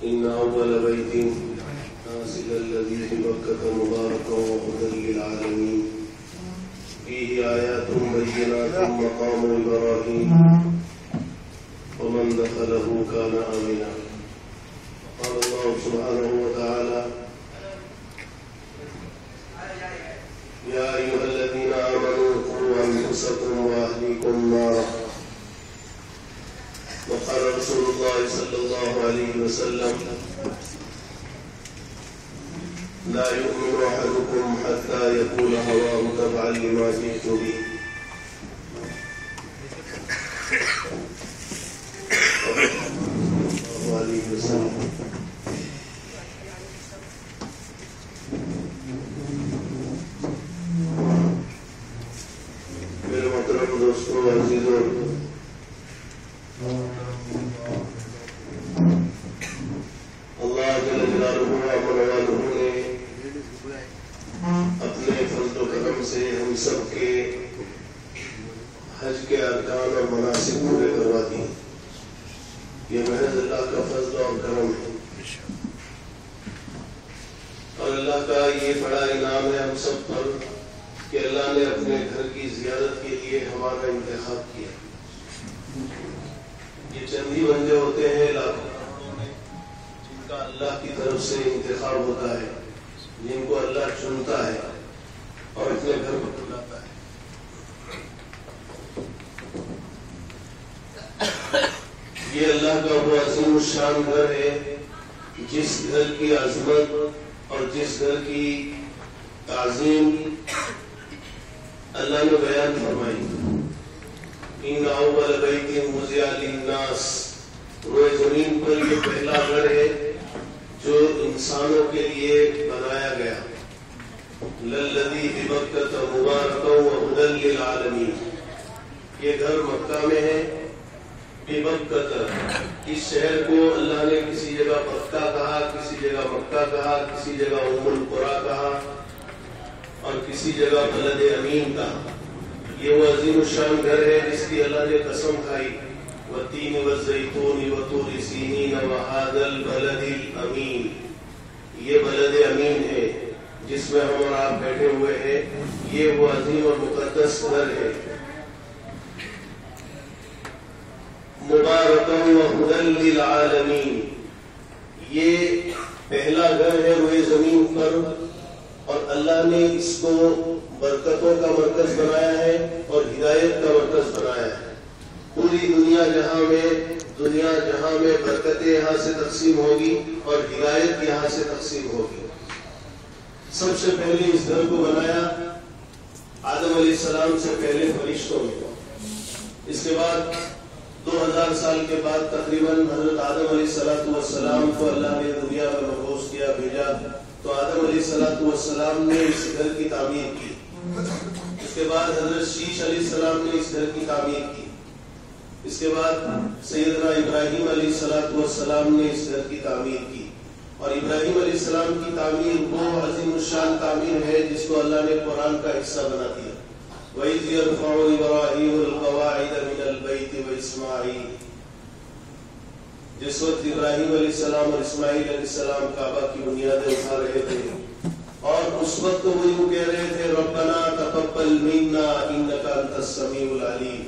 إن أول بيت نازل الذي ببكة مباركا وهدى للعالمين فيه آيات بينات مقام إبراهيم ومن دخله كان آمنا. قال الله سبحانه وتعالى: يا أيها الذين آمنوا قوا أنفسكم وأهليكم نارا. وقال رسول الله صلى الله عليه وسلم: لا يؤمن أحدكم حتى يكون هواه تبعا لما جئت به. صلى الله عليه وسلم. میرے محترم دوستوں، عزیزوں، اللہ جل جلالہ نے اپنے فضل و کرم سے ہم سب کے حج کے ارکان اور مناسک پورے کروا دیے. یہ محض اللہ کا فضل اور کرم ہے، اور اللہ کا یہ بڑا انعام ہے ہم سب پر کہ اللہ نے اپنے گھر کی زیارت کے لیے ہمارا انتخاب کیا. یہ چند ہی بندے ہوتے ہیں لاکھوں میں جن کا اللہ کی طرف سے انتخاب ہوتا ہے، جن کو اللہ چنتا ہے اور اپنے گھر پر بلاتا ہے. یہ اللہ کا وہ عظیم الشان گھر ہے جس گھر کی عظمت اور جس گھر کی تعظیم اللہ نے بیان فرمائی. ان اول بیت وضع للناس، روئے زمین پر یہ پہلا گھر ہے جو انسانوں کے لیے بنایا گیا. للذی ببکۃ مبارکا وہدی للعالمین، یہ گھر مکہ میں ہے. ببکۃ، اس شہر کو اللہ نے کسی جگہ مکہ کہا، کسی جگہ مکہ کہا، کسی جگہ ام القریٰ کہا، اور کسی جگہ بلد امین کہا. یہ وہ عظیم الشان گھر ہے جس کی اللہ نے قسم کھائی: والتین والزیتون وطور سینین وہذا البلد الامین. یہ بلد امین ہے جس میں ہم اور آپ بیٹھے ہوئے ہیں. یہ وہ عظیم اور مقدس گھر ہے. مبارکا وہدی للعالمین، یہ پہلا گھر ہے روئے زمین پر، اور اللہ نے اس کو برکتوں کا مرکز بنایا ہے اور ہدایت کا مرکز بنایا ہے. پوری دنیا جہاں میں برکتیں یہاں سے تقسیم ہوگی اور ہدایت یہاں سے تقسیم ہوگی. سب سے پہلے اس گھر کو بنایا آدم علیہ السلام سے پہلے فرشتوں نے. اس کے بعد 2000 سال کے بعد تقریباً حضرت آدم علیہ السلام کو اللہ نے دنیا میں مبعوث کیا، بھیجا. تو آدم علیہ السلام نے اس گھر کی تعمیر کی. اس کے بعد حضرت شیش علیہ السلام نے اس گھر کی تعمیر کی. اس کے بعد سیدنا ابراہیم علیہ السلام نے اس گھر کی تعمیر کی. اور ابراہیم علیہ السلام کی تعمیر وہ عظیم الشان تعمیر ہے جس کو اللہ نے قرآن کا حصہ بنا دیا. وَإِذْ يَرْفَعُ إِبْرَاهِيمُ الْقَوَاعِدَ مِنَ الْبَيْتِ وَإِسْمَاعِيلُ، جس وقت ابراہیم علیہ السلام اور اسماعیل علیہ السلام کعبہ کی بنیادیں اٹھا رہے تھے، اور اس وقت وہ یوں کہہ رہے تھے: ربنا تقبل منا انک انت السمیع العلیم.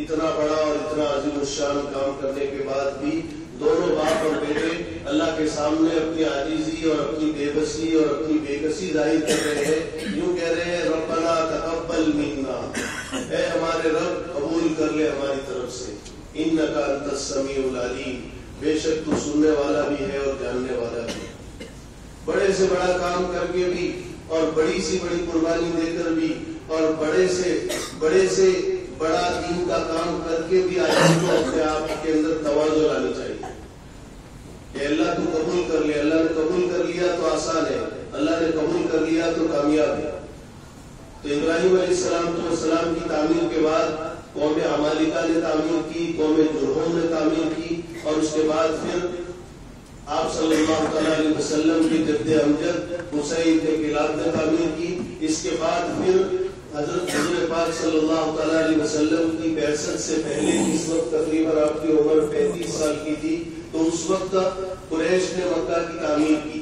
اتنا بڑا اور اتنا عظیم الشان کام کرنے کے بعد بھی دونوں باپ اور بیٹے اللہ کے سامنے اپنی عاجزی اور اپنی بے بسی اور اپنی بے کسی ظاہر کر رہے ہیں. یوں کہہ رہے ہیں: ربنا تقبل منا، اے ہمارے رب قبول کر لے ہماری طرف سے. انک انت السمیع العلیم، بے شک تو سننے والا بھی ہے اور جاننے والا بھی. بڑے سے بڑا کام کر کے بھی اور بڑی سی بڑی قربانی دے کر بھی اور بڑے سے بڑا دین کا کام کر کے بھی آدمی کو اپنے آپ کے اندر تواضع لانی چاہیے کہ اللہ تو قبول کر لے. اللہ نے قبول کر لیا تو آسان ہے، اللہ نے قبول کر لیا تو کامیاب ہے. تو ابراہیم علیہ السلام کی تعمیر کے بعد قوم عمالقہ نے تعمیر کی، قوم جرہم نے تعمیر کی، اور اس کے بعد پھر آپ صلی اللہ علیہ وسلم کی جد امجد حسین بن کلاب نے تعمیر کی. اس کے بعد پھر حضرت حضور پاک صلی اللہ تعالیٰ علیہ وسلم کی بعثت سے پہلے اس وقت تقریباً آپ کی عمر 35 سال کی تھی، تو اس وقت قریش نے مکہ کی تعمیر کی،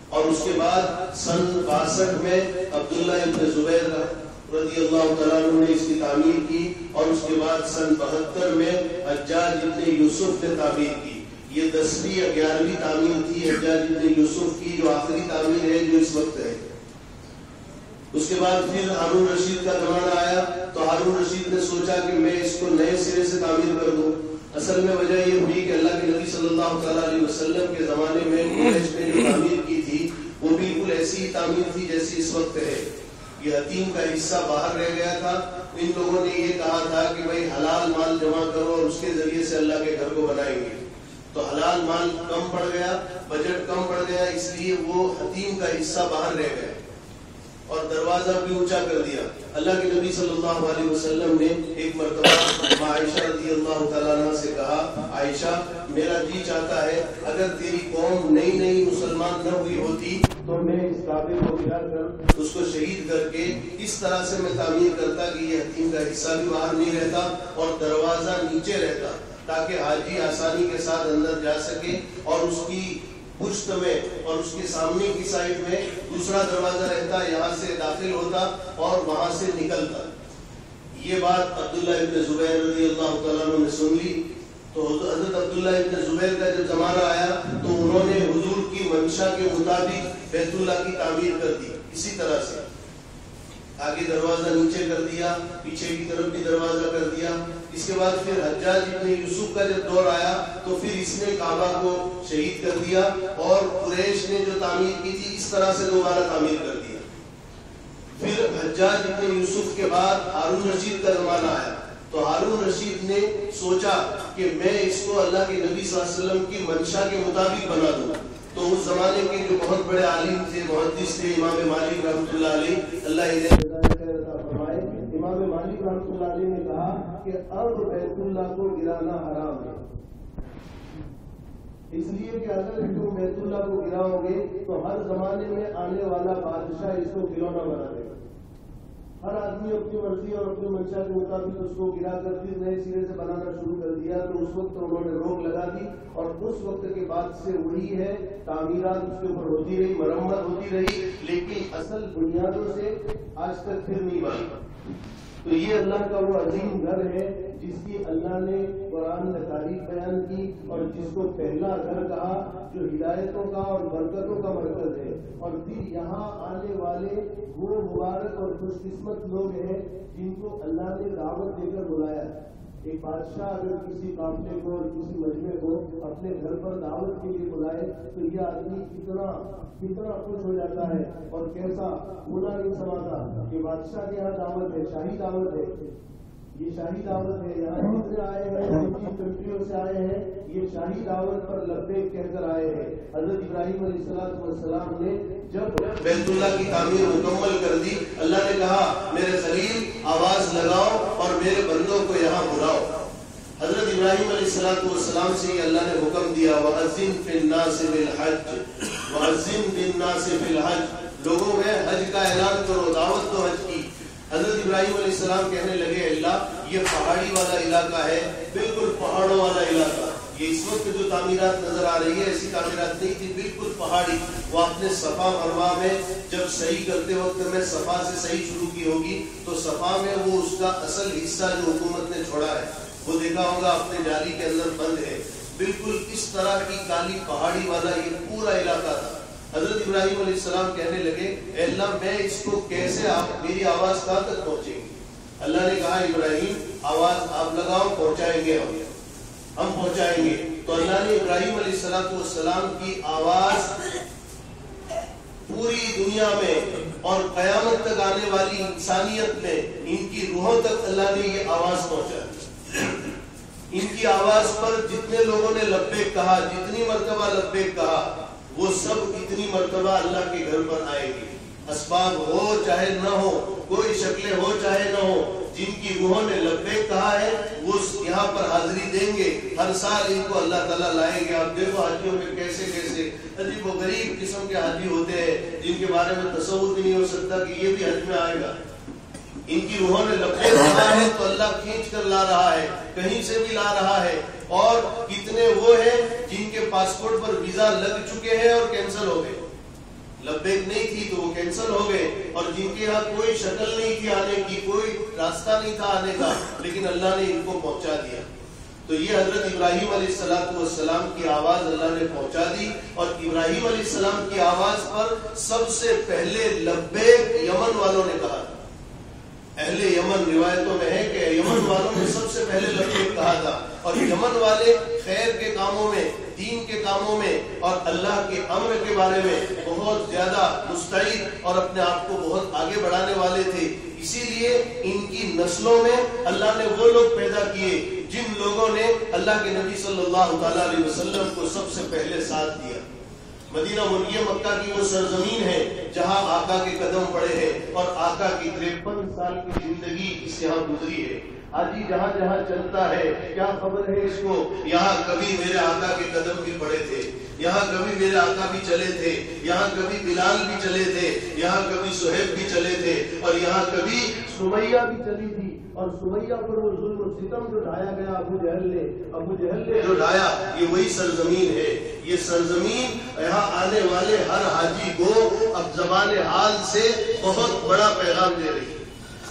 اور اس کے بعد سن 62 میں عبداللہ ابن زبیر رضی اللہ تعالیٰ عنہ نے اس کی تعمیر کی، اور اس کے بعد سن 72 میں حجاج ابن یوسف نے تعمیر کی۔ یہ 10ویں یا 11ویں تعمیر تھی حجاج ابن یوسف کی، جو آخری تعمیر ہے جو اس وقت ہے۔ اس کے بعد پھر ہارون رشید کا زمانہ آیا، تو ہارون رشید نے سوچا کہ میں اس کو نئے سرے سے تعمیر کر دوں۔ اصل میں وجہ یہ ہوئی کہ اللہ کے نبی صلی اللہ تعالیٰ علیہ وسلم کے زمانے میں قریش نے جو تعمیر کی تھی وہ بالکل ایسی ہی تعمیر تھی جیسی اس وقت ہے۔ یہ حتیم کا حصہ باہر رہ گیا تھا۔ ان لوگوں نے یہ کہا تھا کہ بھائی حلال مال جمع کرو اور اس کے ذریعے سے اللہ کے گھر کو بنائیں گے، تو حلال مال کم پڑ گیا، بجٹ کم پڑ گیا، اس لیے وہ حتیم کا حصہ باہر رہ گیا اور دروازہ بھی اونچا کر دیا۔ اللہ کے نبی صلی اللہ علیہ وسلم نے ایک مرتبہ عائشہ رضی اللہ تعالیٰ عنہ سے کہا، عائشہ میرا جی چاہتا ہے اگر تیری قوم نئی مسلمان نہ ہوئی ہوتی تو میں اس کعبے کو گرا کر اس کو شہید کر کے اس طرح سے میں تعمیر کرتا کہ یہ حتیم کا حصہ بھی باہر نہیں رہتا اور دروازہ نیچے رہتا، تاکہ حاجی آسانی کے ساتھ اندر جا سکے، اور اس کی پشت میں اور اس کے سامنے کی سائڈ میں دوسرا دروازہ رہتا، یہاں سے داخل ہوتا اور وہاں سے نکلتا۔ یہ بات عبداللہ ابن زبیر رضی اللہ تعالیٰ عنہ نے سن لی، تو حضرت عبداللہ ابن زبیر کا جب زمانہ آیا تو انہوں نے حضور کی منشا کے مطابق بیت اللہ کی تعمیر کر دی، اسی طرح سے آگے دروازہ نیچے کر دیا، پیچھے کی طرف بھی دروازہ کر دیا۔ اس کے بعد پھر حجاج ابن یوسف کا جب دور آیا تو پھر اس نے کعبہ کو شہید کر دیا، اور قریش نے جو تعمیر کی تھی اس طرح سے دوبارہ تعمیر کر دیا۔ پھر حجاج ابن یوسف کے بعد ہارون رشید کا زمانہ آیا، تو ہارون رشید نے سوچا کہ میں اس کو اللہ کے نبی صلی اللہ علیہ وسلم کی منشا کے مطابق بنا دوں۔ تو اس زمانے کے جو بہت بڑے عالم تھے، محدث تھے، امام مالک رحمۃ اللہ علیہ، اللہ انہیں فرمائے، امام مالک رحمۃ اللہ علیہ نے کہا کہ اب بیت اللہ کو گرانا حرام ہے، اس لیے کہ اگر تم بیت اللہ کو گراؤ گے تو ہر زمانے میں آنے والا بادشاہ اس کو کھلونا بنا دے گا۔ ہر آدمی اپنی مرضی اور اپنی منشا کے مطابق اس کو گرا کر پھر نئے سرے سے بنانا شروع کر دیا۔ تو اس وقت انہوں نے روک لگا دی، اور اس وقت کے بعد سے وہی ہے، تعمیرات اس کے اوپر ہوتی رہی، مرمت ہوتی رہی، لیکن اصل بنیادوں سے آج تک پھر نہیں بنا۔ تو یہ اللہ کا وہ عظیم گھر ہے جس کی اللہ نے قرآن میں تعریف بیان کی، اور جس کو پہلا گھر کہا، جو ہدایتوں کا اور برکتوں کا مرکز ہے۔ اور پھر یہاں آنے والے وہ مبارک اور خوش قسمت لوگ ہیں جن کو اللہ نے دعوت دے کر بلایا۔ ایک بادشاہ اگر کسی قافلے کو اور کسی مجمع کو اپنے گھر پر دعوت کے لیے بلائے تو یہ آدمی کتنا خوش ہو جاتا ہے، اور کیسا بولا نہیں سماتا کہ بادشاہ کے یہاں دعوت ہے، شاہی دعوت ہے، یہ شاہی دعوت ہے، یہاں جتنے آئے ہیں جن کنٹریوں سے آئے ہیں یہ شاہی دعوت پر لبیک کہہ کر آئے ہیں۔ حضرت ابراہیم علیہ السلام نے جب بیت اللہ کی تعمیر مکمل کر دی، اللہ نے کہا میرے خلیل آواز لگاؤ اور میرے بندوں کو یہاں بلاؤ۔ حضرت ابراہیم علیہ السلام سے یہ اللہ نے حکم دیا، وَأَذِّن فِي النَّاسِ بِالْحَجِّ وَأَذِّن بِالنَّاسِ فِي الْحَجِّ، لوگوں میں حج کا اعلان کرو، دعوت دو حج کی۔ حضرت ابراہیم علیہ السلام کہنے لگے اللہ یہ پہاڑی والا علاقہ ہے، بالکل پہاڑوں والا علاقہ، یہ اس وقت جو تعمیرات نظر آ رہی ہے ایسی تعمیرات نہیں تھی، بالکل پہاڑی۔ وہ اپنے صفا مروا میں جب صحیح کرتے وقت میں صفا سے صحیح شروع کی ہوگی تو صفا میں وہ اس کا اصل حصہ جو حکومت نے چھوڑا ہے وہ دیکھا ہوگا اپنے جالی کے اندر بند ہے، بالکل اس طرح کی کالی پہاڑی والا یہ پورا علاقہ تھا۔ حضرت ابراہیم علیہ السلام کہنے لگے اے اللہ میں اس کو کیسے، میری آواز کہاں تک پہنچے گی؟ اللہ نے کہا ابراہیم آواز آپ لگاؤ، پہنچائیں گے ہم پہنچائیں گے۔ تو اللہ نے ابراہیم علیہ السلام کی آواز پوری دنیا میں اور قیامت تک آنے والی انسانیت میں ان کی روحوں تک اللہ نے یہ آواز پہنچا۔ ان کی آواز پر جتنے لوگوں نے لبیک کہا، جتنی مرتبہ لبیک کہا، وہ سب اتنی مرتبہ اللہ کے گھر پر آئیں گے، اسباب ہو چاہے نہ ہو، کوئی شکلیں ہو چاہے نہ ہو، جن کی روحوں نے لبیک کہا ہے وہ یہاں پر حاضری دیں گے۔ ہر سال ان کو اللہ تعالیٰ لائیں گے۔ آپ دیکھو حاجیوں میں کیسے کیسے عجیب و غریب قسم کے حاجی ہوتے ہیں جن کے بارے میں تصور بھی نہیں ہو سکتا کہ یہ بھی حج میں آئے گا، ان کی روحوں نے لبیک کہا ہے تو اللہ کھینچ کر لا رہا ہے، کہیں سے بھی لا رہا ہے. اور کتنے وہ ہیں جن کے پاسپورٹ پر ویزا لگ چکے ہیں اور کینسل ہو گئے. لبیک نہیں تھی تو وہ کینسل ہو گئے، اور جن کے یہاں کوئی شکل نہیں تھی آنے کی، کوئی راستہ نہیں تھا آنے کا، لیکن اللہ نے ان کو پہنچا دیا. تو یہ حضرت ابراہیم علیہ السلام کی آواز اللہ نے پہنچا دی. اور ابراہیم علیہ السلام کی آواز پر سب سے پہلے لبیک یمن والوں نے کہا تھا. اہل یمن روایتوں میں ہے کہ یمن والوں نے سب سے پہلے لبیک کہا تھا. اور یمن والے خیر کے کاموں میں، دین کے کاموں میں اور اللہ کے امر کے بارے میں بہت زیادہ مستعد اور اپنے آپ کو بہت آگے بڑھانے والے تھے. اسی لیے ان کی نسلوں میں اللہ نے وہ لوگ پیدا کیے جن لوگوں نے اللہ کے نبی صلی اللہ تعالی علیہ وسلم کو سب سے پہلے ساتھ دیا. مدینہ منورہ مکہ کی وہ سرزمین ہے جہاں آقا کے قدم پڑے ہیں اور آقا کی 53 سال کی زندگی اس یہاں گزری ہے. آج جہاں جہاں چلتا ہے کیا خبر ہے اس کو، یہاں کبھی میرے آقا کے قدم بھی پڑے تھے، یہاں کبھی میرے آقا بھی چلے تھے، یہاں کبھی بلال بھی چلے تھے، یہاں کبھی صہیب بھی چلے تھے، اور یہاں کبھی سمیہ بھی چلی تھی. اور سمیہ پر وہ ظلم و ستم جو ڈھایا گیا ابو جہل نے جو ڈھایا، یہ وہی سرزمین ہے. یہ سرزمین یہاں آنے والے ہر حاجی کو اب زبان حال سے بہت بڑا پیغام دے رہی ہے،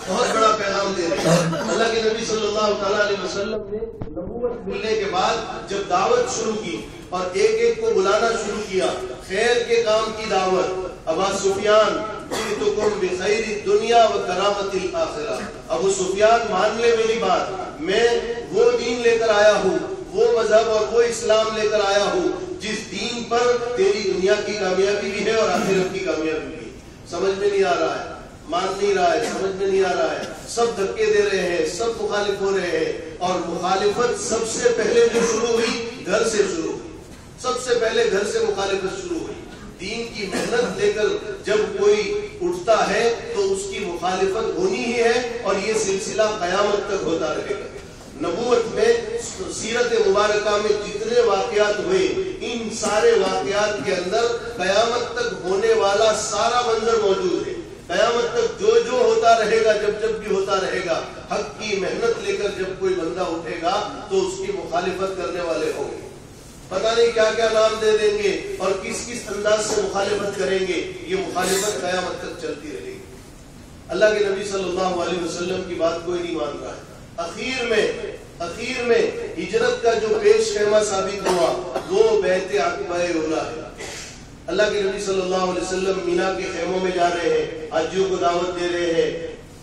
بہت بڑا پیغام دے رہی ہے. اللہ کے نبی صلی اللہ تعالیٰ علیہ وسلم نے نبوت ملنے کے بعد جب دعوت شروع کی اور ایک ایک کو بلانا شروع کیا، خیر کے کام کی دعوت. ابا سفیان جئتکم بخیر الدنیا وکرامۃ الآخرہ، ابو سفیان مان لے میری بات، میں وہ دین لے کر آیا ہوں، وہ مذہب اور وہ اسلام لے کر آیا ہوں جس دین پر تیری دنیا کی کامیابی بھی ہے اور آخرت کی کامیابی بھی ہے. سمجھ میں نہیں آ رہا ہے، مان نہیں رہا ہے، سمجھ میں نہیں آ رہا ہے. سب دھکے دے رہے ہیں، سب مخالف ہو رہے ہیں. اور مخالفت سب سے پہلے جو شروع ہوئی گھر سے شروع ہوئی، سب سے پہلے گھر سے مخالفت شروع ہوئی. دین کی محنت لے کر جب کوئی اٹھتا ہے تو اس کی مخالفت ہونی ہی ہے، اور یہ سلسلہ قیامت تک ہوتا رہے گا. نبوت میں سیرت مبارکہ میں جتنے واقعات ہوئے، ان سارے واقعات کے اندر قیامت تک ہونے والا سارا منظر موجود ہے. قیامت تک جو جو ہوتا رہے گا، جب جب بھی ہوتا رہے گا، حق کی محنت لے کر جب کوئی بندہ اٹھے گا تو اس کی مخالفت کرنے والے ہوں گے. پتہ نہیں کیا کیا نام دے دیں گے اور کس کس انداز سے مخالفت کریں گے. یہ مخالفت قیامت تک چلتی رہے گی. اللہ کے نبی صلی اللہ علیہ وسلم کی بات کوئی نہیں مان رہا ہے. اخیر میں ہجرت کا جو پیش خیمہ ثابت ہوا وہ بیعت عقبہ اولا ہے. اللہ کے نبی صلی اللہ علیہ وسلم مینا کے خیموں میں جا رہے ہیں، حاجیوں کو دعوت دے رہے ہیں.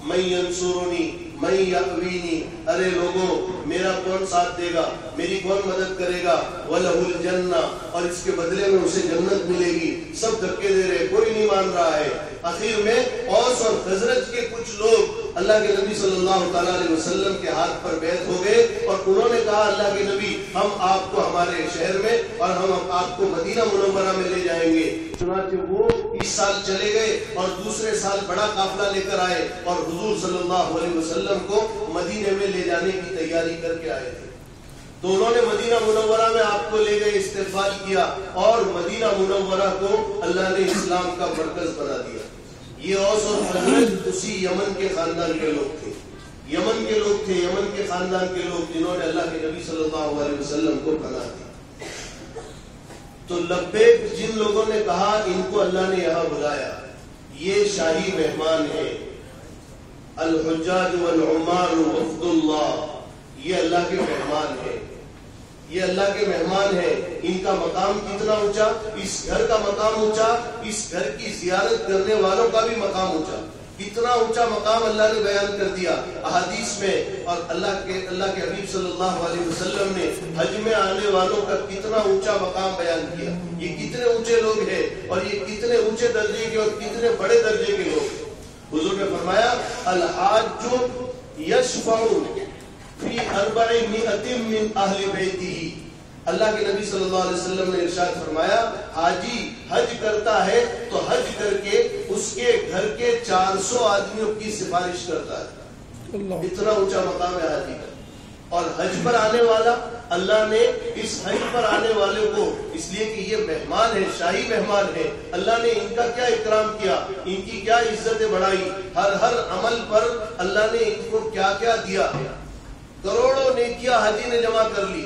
من ینصرنی من یأوینی، ارے لوگوں میرا کون ساتھ دے گا، میری کون مدد کرے گا. وَلَهُ الْجَنَّةُ، اور اس کے بدلے میں اسے جنت ملے گی. سب دھکے دے رہے، کوئی نہیں مان رہا ہے. آخر میں اوس اور خزرج کے کچھ لوگ اللہ کے نبی صلی اللہ تعالیٰ علیہ وسلم کے ہاتھ پر بیعت ہو گئے اور انہوں نے کہا اللہ کے نبی ہم آپ کو ہمارے شہر میں اور ہم آپ کو مدینہ منورہ میں لے جائیں گے. چنانچہ وہ اس سال چلے گئے اور دوسرے سال بڑا قافلہ لے کر آئے اور حضور صلی اللہ علیہ وسلم کو مدینے میں لے جانے کی تیاری کر کے آئے تھے. تو انہوں نے مدینہ منورہ میں آپ کو لے گئے، استقبال کیا اور مدینہ منورہ کو اللہ نے اسلام کا مرکز بنا دیا. یہ اوس اور خزرج اسی یمن کے خاندان کے لوگ تھے، یمن کے خاندان کے لوگ جنہوں نے اللہ کے نبی صلی اللہ علیہ وسلم کو پناہ دی. تو لبیک جن لوگوں نے کہا ان کو اللہ نے یہاں بلایا. یہ شاہی مہمان ہیں، الحجاج والعمار وفد اللہ، یہ اللہ کے مہمان ہیں، یہ اللہ کے مہمان ہیں. ان کا مقام کتنا اونچا، اس گھر کا مقام اونچا، اس گھر کی زیارت کرنے والوں کا بھی مقام اونچا. کتنا اونچا مقام اللہ نے بیان کر دیا احادیث میں. اور اللہ کے حبیب صلی اللہ علیہ وسلم نے حج میں آنے والوں کا کتنا اونچا مقام بیان کیا. یہ کتنے اونچے لوگ ہیں اور یہ کتنے اونچے درجے کے اور کتنے بڑے درجے کے لوگ. حضور نے فرمایا الحاج یشفع فی 400 من اہل بیتہ. اللہ کے نبی صلی اللہ علیہ وسلم نے ارشاد فرمایا حاجی حج کرتا ہے تو حج کر کے اس کے گھر کے 400 آدمیوں کی سفارش کرتا ہے. اتنا اونچا مقام ہے حاجی کا. اور حج پر آنے والا، اللہ نے اس حج پر آنے والے کو اس لیے کہ یہ مہمان ہے، شاہی مہمان ہے، اللہ نے ان کا کیا اکرام کیا، ان کی کیا عزتیں بڑھائی، ہر عمل پر اللہ نے ان کو کیا کیا دیا. کروڑوں نیکیاں حاجی نے جمع کر لی،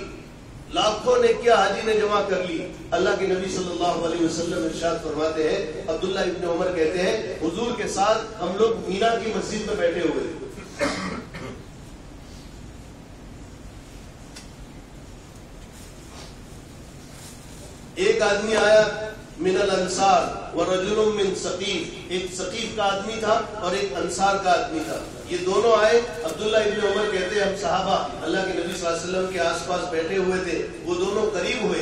لاکھوں نیکیاں حاجی نے جمع کر لی. اللہ کے نبی صلی اللہ علیہ وسلم ارشاد فرماتے ہیں، عبداللہ ابن عمر کہتے ہیں حضور کے ساتھ ہم لوگ مینا کی مسجد میں بیٹھے ہوئے تھے. ایک آدمی آیا من الانصار ورجل من ثقیف، ایک ثقیف کا آدمی تھا اور ایک انصار کا آدمی تھا. یہ دونوں آئے. عبداللہ ابن عمر کہتے ہیں ہم صحابہ اللہ کے نبی صلی اللہ علیہ وسلم کے آس پاس بیٹھے ہوئے تھے. وہ دونوں قریب ہوئے،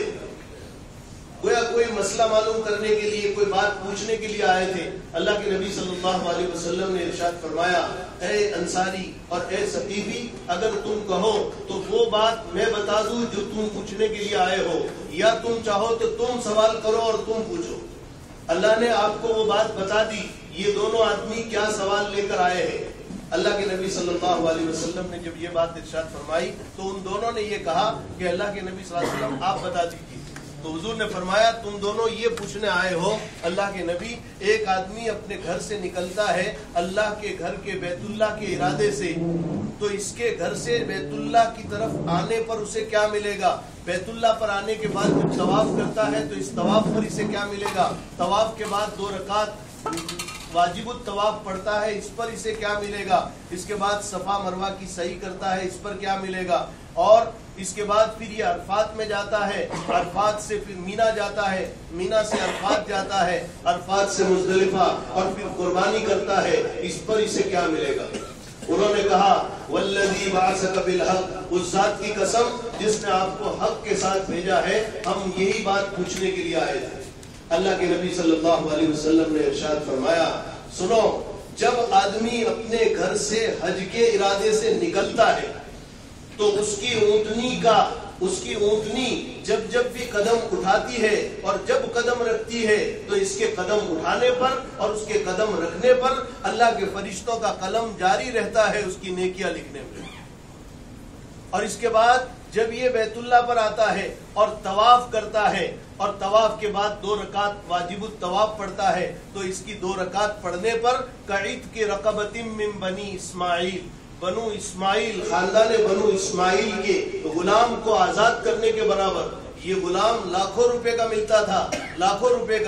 گویا کوئی مسئلہ معلوم کرنے کے لیے، کوئی بات پوچھنے کے لیے آئے تھے. اللہ کے نبی صلی اللہ علیہ وسلم نے ارشاد فرمایا، اے انصاری اور اے ثقیفی، اگر تم کہو تو وہ بات میں بتا دوں جو تم پوچھنے کے لیے آئے ہو، یا تم چاہو تو تم سوال کرو اور تم پوچھو. اللہ نے آپ کو وہ بات بتا دی. یہ دونوں آدمی کیا سوال لے کر آئے ہیں. اللہ کے نبی صلی اللہ علیہ وسلم نے جب یہ بات ارشاد فرمائی تو ان دونوں نے یہ کہا کہ اللہ کے نبی صلی اللہ علیہ وسلم آپ بتا دیجیے. تو حضور نے فرمایا تم دونوں یہ پوچھنے آئے ہو اللہ کے نبی، ایک آدمی اپنے گھر سے نکلتا ہے اللہ کے گھر کے بیت اللہ کے ارادے سے، تو اس کے گھر سے بیت اللہ کی طرف آنے پر اسے کیا ملے گا؟ بیت اللہ پر آنے کے بعد جب طواف کرتا ہے تو اس طواف پر اسے کیا ملے گا؟ طواف کے بعد 2 رکعت واجب الطواف پڑھتا ہے، اس پر اسے کیا ملے گا؟ اس کے بعد صفا مروہ کی سعی کرتا ہے، اس پر کیا ملے گا؟ اور اس کے بعد پھر یہ عرفات میں جاتا ہے، عرفات سے پھر مینا جاتا ہے، مینا سے عرفات جاتا ہے، عرفات سے مزدلفہ، اور پھر قربانی کرتا ہے، اس پر اسے کیا ملے گا؟ انہوں نے کہا والذی بعثک بالحق، اس ذات کی قسم جس نے آپ کو حق کے ساتھ بھیجا ہے، ہم یہی بات پوچھنے کے لیے آئے تھے. اللہ کے نبی صلی اللہ علیہ وسلم نے ارشاد فرمایا، سنو، جب آدمی اپنے گھر سے حج کے ارادے سے نکلتا ہے تو اس کی اونٹنی جب بھی قدم اٹھاتی ہے اور جب قدم رکھتی ہے تو اس کے قدم اٹھانے پر اور اس کے قدم رکھنے پر اللہ کے فرشتوں کا قلم جاری رہتا ہے اس کی نیکیاں لکھنے میں. اور اس کے بعد جب یہ بیت اللہ پر آتا ہے اور طواف کرتا ہے اور طواف کے بعد 2 رکعت واجب الطواف پڑھتا ہے تو اس کی 2 رکعت پڑھنے پر کعید کے رقبۃ من بنی اسماعیل، بنو اسماعیل، خاندان بنو اسماعیل کے غلام کو آزاد کرنے کے برابر. یہ غلام لاکھوں روپے کا ملتا تھا، لاکھوں روپے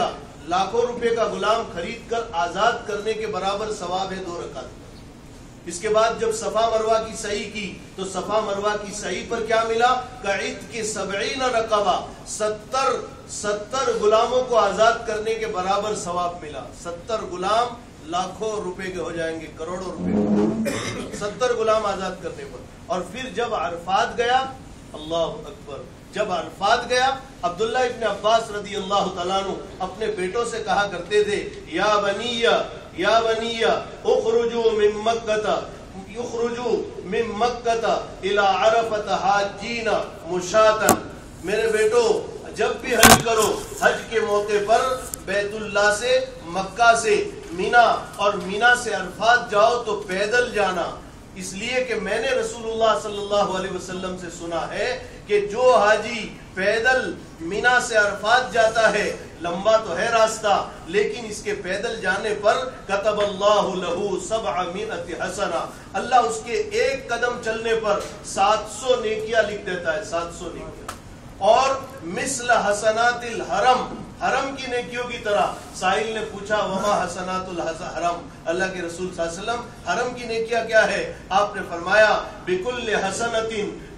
کا غلام خرید کر آزاد کرنے کے برابر ثواب ہے 2 رکعت. اس کے بعد جب صفا مروہ کی سعی کی تو صفا مروہ کی سعی پر کیا ملا؟ کعید کے 70 رقبہ، 70 غلاموں کو آزاد کرنے کے برابر ثواب ملا. 70 غلام لاکھوں روپے کے ہو جائیں گے، کروڑوں روپے. 70 غلام آزاد کرنے پر. اور پھر جب عرفات گیا، اللہ اکبر، جب عرفات گیا، عبداللہ ابن عباس رضی اللہ تعالیٰ عنہ اپنے بیٹوں سے کہا کرتے تھے، یا بنی اخرجوا من مکہ الی عرفۃ حاجین مشاۃ. میرے بیٹو جب بھی حج کرو، حج کے موقع پر بیت اللہ سے، مکہ سے مینا اور مینا سے عرفات جاؤ تو پیدل جانا. اس لیے کہ میں نے رسول اللہ صلی اللہ علیہ وسلم سے سنا ہے کہ جو حاجی پیدل مینا سے عرفات جاتا ہے، لمبا تو ہے راستہ لیکن اس کے پیدل جانے پر کتب اللہ لہ 700 حسنہ، اللہ اس کے ایک قدم چلنے پر 700 نیکیاں لکھ دیتا ہے، 700 نیکیاں. اور مثل حسنات الحرم، حرم کی نیکیوں کی طرح. سائل نے پوچھا وما حسنات الحرم، اللہ کے رسول صلی اللہ علیہ وسلم حرم کی نیکیاں کیا ہے؟ آپ نے فرمایا بکل حسنۃ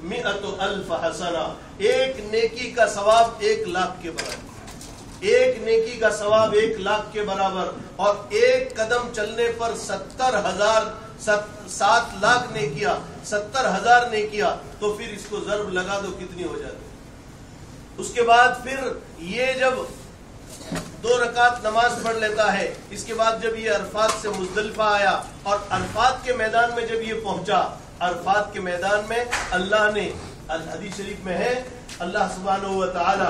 100,000 حسنہ، ایک نیکی کا ثواب 1,00,000 کے برابر، ایک نیکی کا ثواب 1,00,000 کے برابر. اور ایک قدم چلنے پر 7 لاکھ نیکیاں، 70,000 نیکیاں. تو پھر اس کو ضرب لگا دو کتنی ہو جاتی. اس کے بعد پھر یہ جب 2 رکعت نماز پڑھ لیتا ہے، اس کے بعد جب یہ عرفات سے مزدلفہ آیا اور عرفات کے میدان میں جب یہ پہنچا، عرفات کے میدان میں اللہ نے، حدیث شریف میں ہے، اللہ سبحانہ و تعالی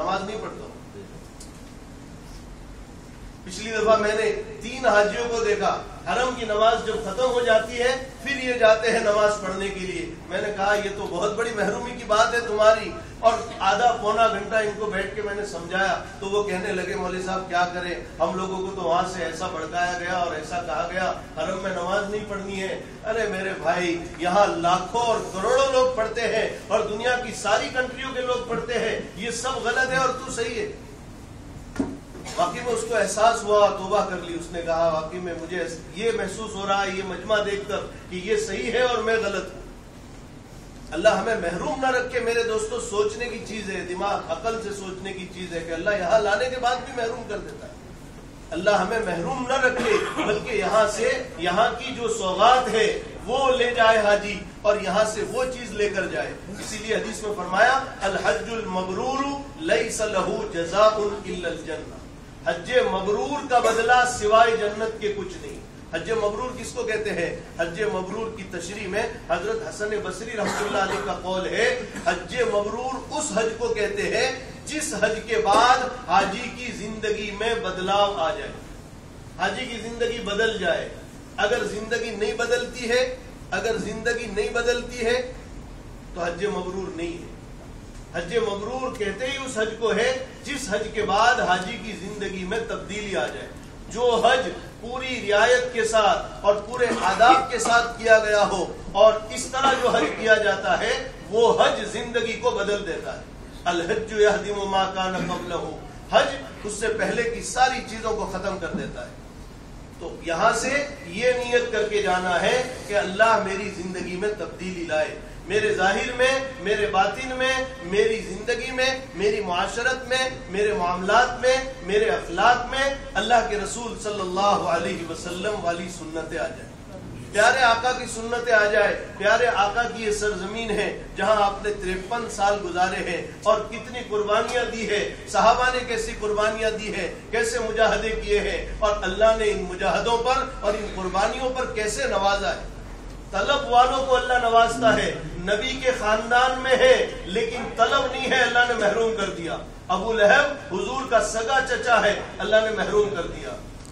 نماز نہیں پڑھتا ہوں. پچھلی دفعہ میں نے 3 حاجیوں کو دیکھا, حرم کی نماز جب ختم ہو جاتی ہے پھر یہ جاتے ہیں نماز پڑھنے کے لیے. میں نے کہا یہ تو بہت بڑی محرومی کی بات ہے تمہاری. اور آدھا پونا گھنٹہ ان کو بیٹھ کے میں نے سمجھایا تو وہ کہنے لگے مولوی صاحب کیا کریں, ہم لوگوں کو تو وہاں سے ایسا بھڑکایا گیا اور ایسا کہا گیا حرم میں نماز نہیں پڑھنی ہے. ارے میرے بھائی, یہاں لاکھوں اور کروڑوں لوگ پڑھتے ہیں اور دنیا کی ساری کنٹریوں کے لوگ پڑھتے ہیں. یہ سب غلط ہے اور تو صحیح ہے. واقعی میں اس کو احساس ہوا, توبہ کر لی. اس نے کہا واقعی میں مجھے یہ محسوس ہو رہا ہے یہ مجمع دیکھ کر کہ یہ صحیح ہے اور میں غلط ہوں. اللہ ہمیں محروم نہ رکھے میرے دوستو. سوچنے کی چیز ہے, دماغ عقل سے سوچنے کی چیز ہے کہ اللہ یہاں لانے کے بعد بھی محروم کر دیتا ہے. اللہ ہمیں محروم نہ رکھے بلکہ یہاں سے یہاں کی جو سوغات ہے وہ لے جائے حاجی اور یہاں سے وہ چیز لے کر جائے. اسی لیے حدیث میں فرمایا الحج المبرور لیس لہ جزاء الا الجنہ. حج مبرور کا بدلہ سوائے جنت کے کچھ نہیں. حج مبرور کس کو کہتے ہیں؟ حج مبرور کی تشریح میں حضرت حسن بصری رحمۃ اللہ علیہ کا قول ہے حج مبرور اس حج کو کہتے ہیں جس حج کے بعد حاجی کی زندگی میں بدلاؤ آ جائے, حاجی کی زندگی بدل جائے. اگر زندگی نہیں بدلتی ہے تو حج مبرور نہیں ہے. حج مبرور کہتے ہی اس حج کو ہے جس حج کے بعد حاجی کی زندگی میں تبدیلی آ جائے. جو حج پوری رعایت کے ساتھ اور پورے آداب کے ساتھ کیا گیا ہو اور اس طرح جو حج کیا جاتا ہے وہ حج زندگی کو بدل دیتا ہے. الحج یہدم ما کان قبلہ, حج اس سے پہلے کی ساری چیزوں کو ختم کر دیتا ہے. تو یہاں سے یہ نیت کر کے جانا ہے کہ اللہ میری زندگی میں تبدیلی لائے, میرے ظاہر میں, میرے باطن میں, میری زندگی میں, میری معاشرت میں, میرے معاملات میں, میرے اخلاق میں اللہ کے رسول صلی اللہ علیہ وسلم والی سنتیں آ جائیں, پیارے آقا کی سنتیں آ جائے. پیارے آقا کی یہ سرزمین ہے جہاں آپ نے 53 سال گزارے ہیں اور کتنی قربانیاں دی ہے. صحابہ نے کیسی قربانیاں دی ہے, کیسے مجاہدے کیے ہیں اور اللہ نے ان مجاہدوں پر اور ان قربانیوں پر کیسے نوازا ہے. طلب والوں کو اللہ نوازتا ہے. نبی کے خاندان میں ہے لیکن طلب نہیں ہے, اللہ نے محروم کر دیا. ابو لہب حضور کا سگا چچا ہے, اللہ نے محروم کر دیا.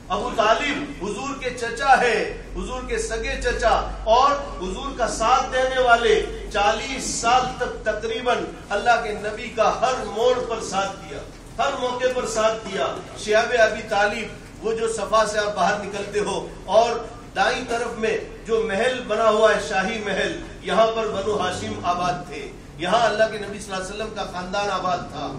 ابو طالب حضور کے چچا ہے, حضور کے سگے چچا, اور حضور کا ساتھ دینے والے 40 سال تک تقریباً اللہ کے نبی کا ہر موڑ پر ساتھ دیا, ہر موقع پر ساتھ دیا. شیاب ابی طالب, وہ جو صفا سے آپ باہر نکلتے ہو اور دائیں طرف میں جو محل بنا ہوا ہے شاہی محل, یہاں پر بنو ہاشم آباد تھے, یہاں اللہ کے نبی صلی اللہ علیہ وسلم کا خاندان آباد تھا.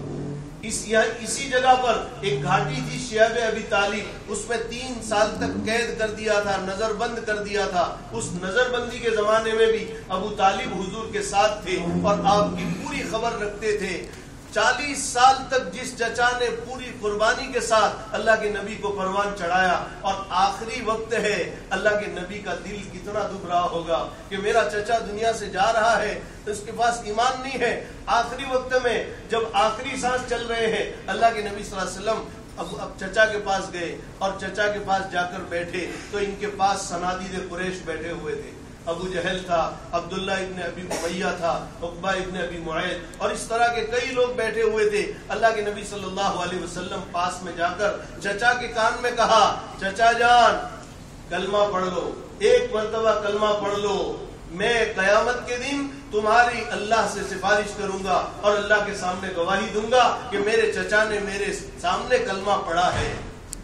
اسی جگہ پر ایک گھاٹی تھی شیاب ابی طالب, اس میں 3 سال تک قید کر دیا تھا, نظر بند کر دیا تھا. اس نظر بندی کے زمانے میں بھی ابو طالب حضور کے ساتھ تھے اور آپ کی پوری خبر رکھتے تھے. 40 سال تک جس چچا نے پوری قربانی کے ساتھ اللہ کے نبی کو پروان چڑھایا, اور آخری وقت ہے, اللہ کے نبی کا دل کتنا دب رہا ہوگا کہ میرا چچا دنیا سے جا رہا ہے, اس کے پاس ایمان نہیں ہے. آخری وقت میں جب آخری سانس چل رہے ہیں, اللہ کے نبی صلی اللہ علیہ وسلم اب چچا کے پاس گئے اور چچا کے پاس جا کر بیٹھے تو ان کے پاس صنادید قریش بیٹھے ہوئے تھے. ابو جہل تھا, عبداللہ ابن ابی امیہ تھا, عقبہ ابن ابی معیط, اور اس طرح کے کئی لوگ بیٹھے ہوئے تھے. اللہ کے نبی صلی اللہ علیہ وسلم پاس میں جا کر چچا کے کان میں کہا, چچا جان کلمہ پڑھ لو, ایک مرتبہ کلمہ پڑھ لو, میں قیامت کے دن تمہاری اللہ سے سفارش کروں گا اور اللہ کے سامنے گواہی دوں گا کہ میرے چچا نے میرے سامنے کلمہ پڑھا ہے.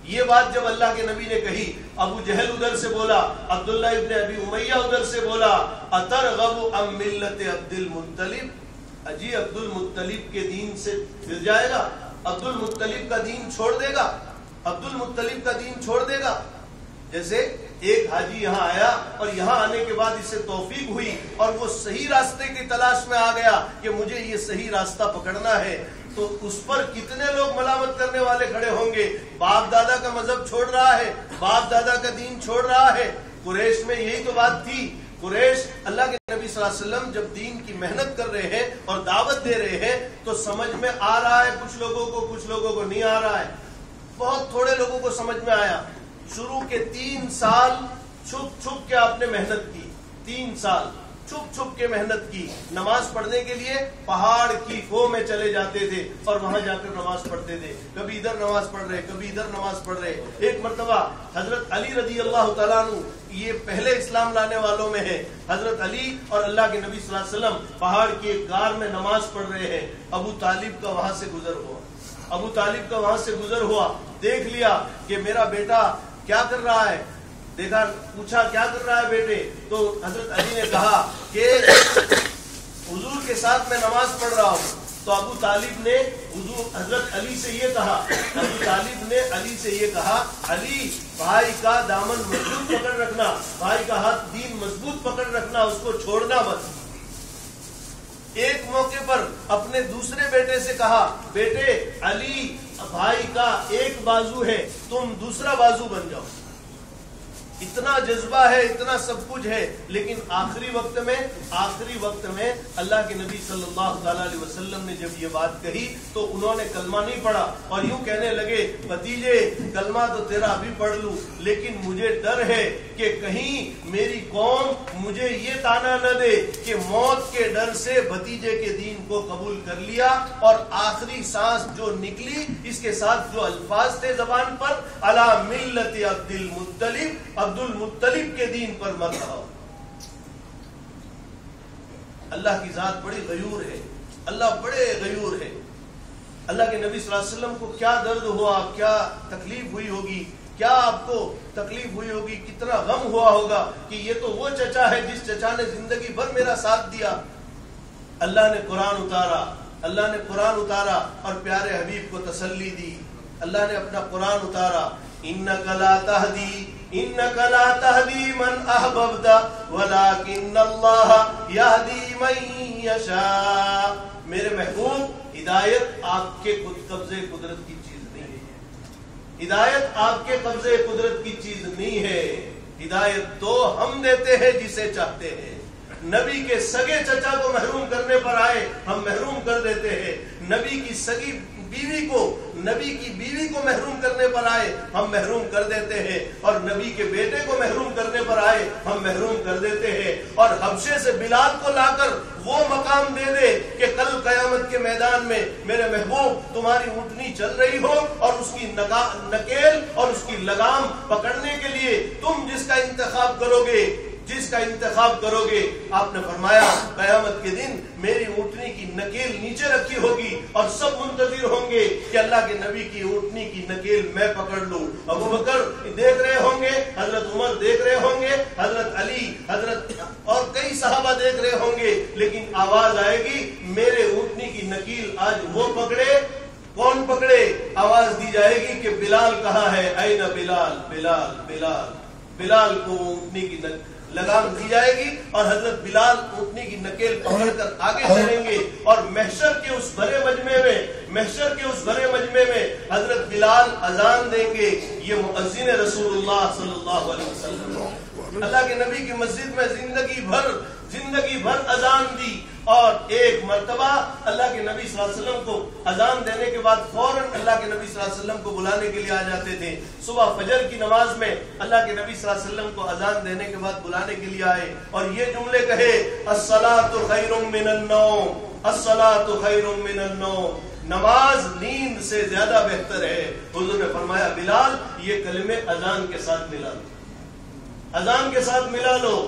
یہ بات جب اللہ کے نبی نے کہی, ابو جہل ادھر سے بولا, عبداللہ ابن ابی امیہ ادھر سے بولا, اترغب عن ملت عبد المطلب, اجی عبد المطلب کے دین سے پھر جائے گا, عبد المطلب کا دین چھوڑ دے گا, عبد المطلب کا دین چھوڑ دے گا. جیسے ایک حاجی یہاں آیا اور یہاں آنے کے بعد اسے توفیق ہوئی اور وہ صحیح راستے کی تلاش میں آ گیا کہ مجھے یہ صحیح راستہ پکڑنا ہے, تو اس پر کتنے لوگ ملامت کرنے والے کھڑے ہوں گے. باپ دادا کا مذہب چھوڑ رہا ہے, باپ دادا کا دین چھوڑ رہا ہے. قریش میں یہی تو بات تھی. قریش اللہ کے نبی صلی اللہ علیہ وسلم جب دین کی محنت کر رہے ہیں اور دعوت دے رہے ہیں تو سمجھ میں آ رہا ہے کچھ لوگوں کو, کچھ لوگوں کو نہیں آ رہا ہے. بہت تھوڑے لوگوں کو سمجھ میں آیا. شروع کے 3 سال چھپ چھپ کے آپ نے محنت کی, 3 سال چھپ چھپ کے محنت کی. نماز پڑھنے کے لیے پہاڑ کی کوہ میں چلے جاتے تھے اور وہاں جا کر نماز پڑھتے تھے. کبھی ادھر نماز پڑھ رہے, کبھی ادھر نماز پڑھ رہے. ایک مرتبہ حضرت علی رضی اللہ تعالیٰ عنہ, یہ پہلے اسلام لانے والوں میں ہے, حضرت علی اور اللہ کے نبی صلی اللہ علیہ وسلم پہاڑ کی ایک غار میں نماز پڑھ رہے ہیں. ابو طالب کا وہاں سے گزر ہوا. ابو طالب کا وہاں سے گزر ہوا, دیکھ لیا کہ میرا بیٹا کیا کر رہا ہے. دیکھا, پوچھا کیا کر رہا ہے بیٹے, تو حضرت علی نے کہا کہ حضور کے ساتھ میں نماز پڑھ رہا ہوں. تو ابو طالب نے حضرت علی سے یہ کہا, ابو طالب نے علی سے یہ کہا, علی بھائی کا دامن مضبوط پکڑ رکھنا, بھائی کا ہاتھ دین مضبوط پکڑ رکھنا, اس کو چھوڑنا مت. ایک موقع پر اپنے دوسرے بیٹے سے کہا, بیٹے علی بھائی کا ایک بازو ہے, تم دوسرا بازو بن جاؤ. اتنا جذبہ ہے, اتنا سب کچھ ہے, لیکن آخری وقت میں اللہ کے نبی صلی اللہ تعالی علیہ وسلم نے جب یہ بات کہی تو انہوں نے کلمہ نہیں پڑھا اور یوں کہنے لگے, بھتیجے کلمہ تو تیرا ابھی پڑھ لوں, لیکن مجھے ڈر ہے کہ کہیں میری قوم مجھے یہ تانا نہ دے کہ موت کے ڈر سے بھتیجے کے دین کو قبول کر لیا, اور آخری سانس جو نکلی اس کے ساتھ جو الفاظ تھے زبان پر, علی ملت عبد المطلب کے دین پر مت رہو. اللہ کی ذات بڑی غیور ہے, اللہ بڑے غیور ہے. اللہ کے نبی صلی اللہ علیہ وسلم کو کیا درد ہوا, کیا تکلیف ہوئی ہوگی, کیا آپ کو تکلیف ہوئی ہوگی, کتنا غم ہوا ہوگا کہ یہ تو وہ چچا ہے جس چچا نے زندگی بھر میرا ساتھ دیا. اللہ نے قرآن اتارا اور پیارے حبیب کو تسلی دی. اللہ نے اپنا قرآن اتارا, انک لا تہدی من احببت ولکن اللہ یہدی من یشاء. میرے محبوب, ہدایت آپ کے قبضے قدرت کی چیز نہیں ہے. ہدایت آپ کے قبضے قدرت کی چیز نہیں ہے. ہدایت تو ہم دیتے ہیں جسے چاہتے ہیں. نبی کے سگے چچا کو محروم کرنے پر آئے ہم محروم کر دیتے ہیں. نبی کی سگی بیوی کو محروم کرنے پر آئے ہم محروم کر دیتے ہیں, اور نبی کے بیٹے کو محروم کرنے پر آئے ہم محروم کر دیتے ہیں. اور حبشے سے بلال کو لا کر وہ مقام دے دے کہ کل قیامت کے میدان میں میرے محبوب تمہاری اونٹنی چل رہی ہو اور اس کی نکیل اور اس کی لگام پکڑنے کے لیے تم جس کا انتخاب کرو گے, آپ نے فرمایا قیامت کے دن میری اونٹنی کی نکیل نیچے رکھی ہوگی اور سب منتظر ہوں گے کہ اللہ کے نبی کی اونٹنی کی نکیل میں پکڑ لوں. ابو بکر دیکھ رہے ہوں گے, حضرت عمر دیکھ رہے ہوں گے, حضرت علی, حضرت اور کئی صحابہ دیکھ رہے ہوں گے, لیکن آواز آئے گی میرے اونٹنی کی نکیل آج وہ پکڑے. کون پکڑے؟ آواز دی جائے گی کہ بلال کہاں ہے, این بلال, بلال بلال. بلال کو اونٹنی کی لگام دی جائے گی اور حضرت بلال اونٹنی کی نکیل پکڑ کر آگے چلیں گے, اور محشر کے اس بھرے مجمع میں حضرت بلال اذان دیں گے. یہ مؤذن رسول اللہ صلی اللہ علیہ وسلم, اللہ کے نبی کی مسجد میں زندگی بھر اذان دی, اور ایک مرتبہ اللہ کے نبی صلی اللہ علیہ وسلم کو اذان دینے کے بعد فوراً اللہ کے نبی صلی اللہ علیہ وسلم کو بلانے کے لیے آ جاتے تھے. صبح فجر کی نماز میں اللہ کے نبی صلی اللہ علیہ وسلم کو اذان دینے کے بعد بلانے کے لیے آئے اور یہ جملے کہے, الصلاۃ خیر من النوم, الصلاۃ خیر من النوم. نماز نیند سے زیادہ بہتر ہے. حضور نے فرمایا بلال یہ کلمے اذان کے ساتھ ملا لو.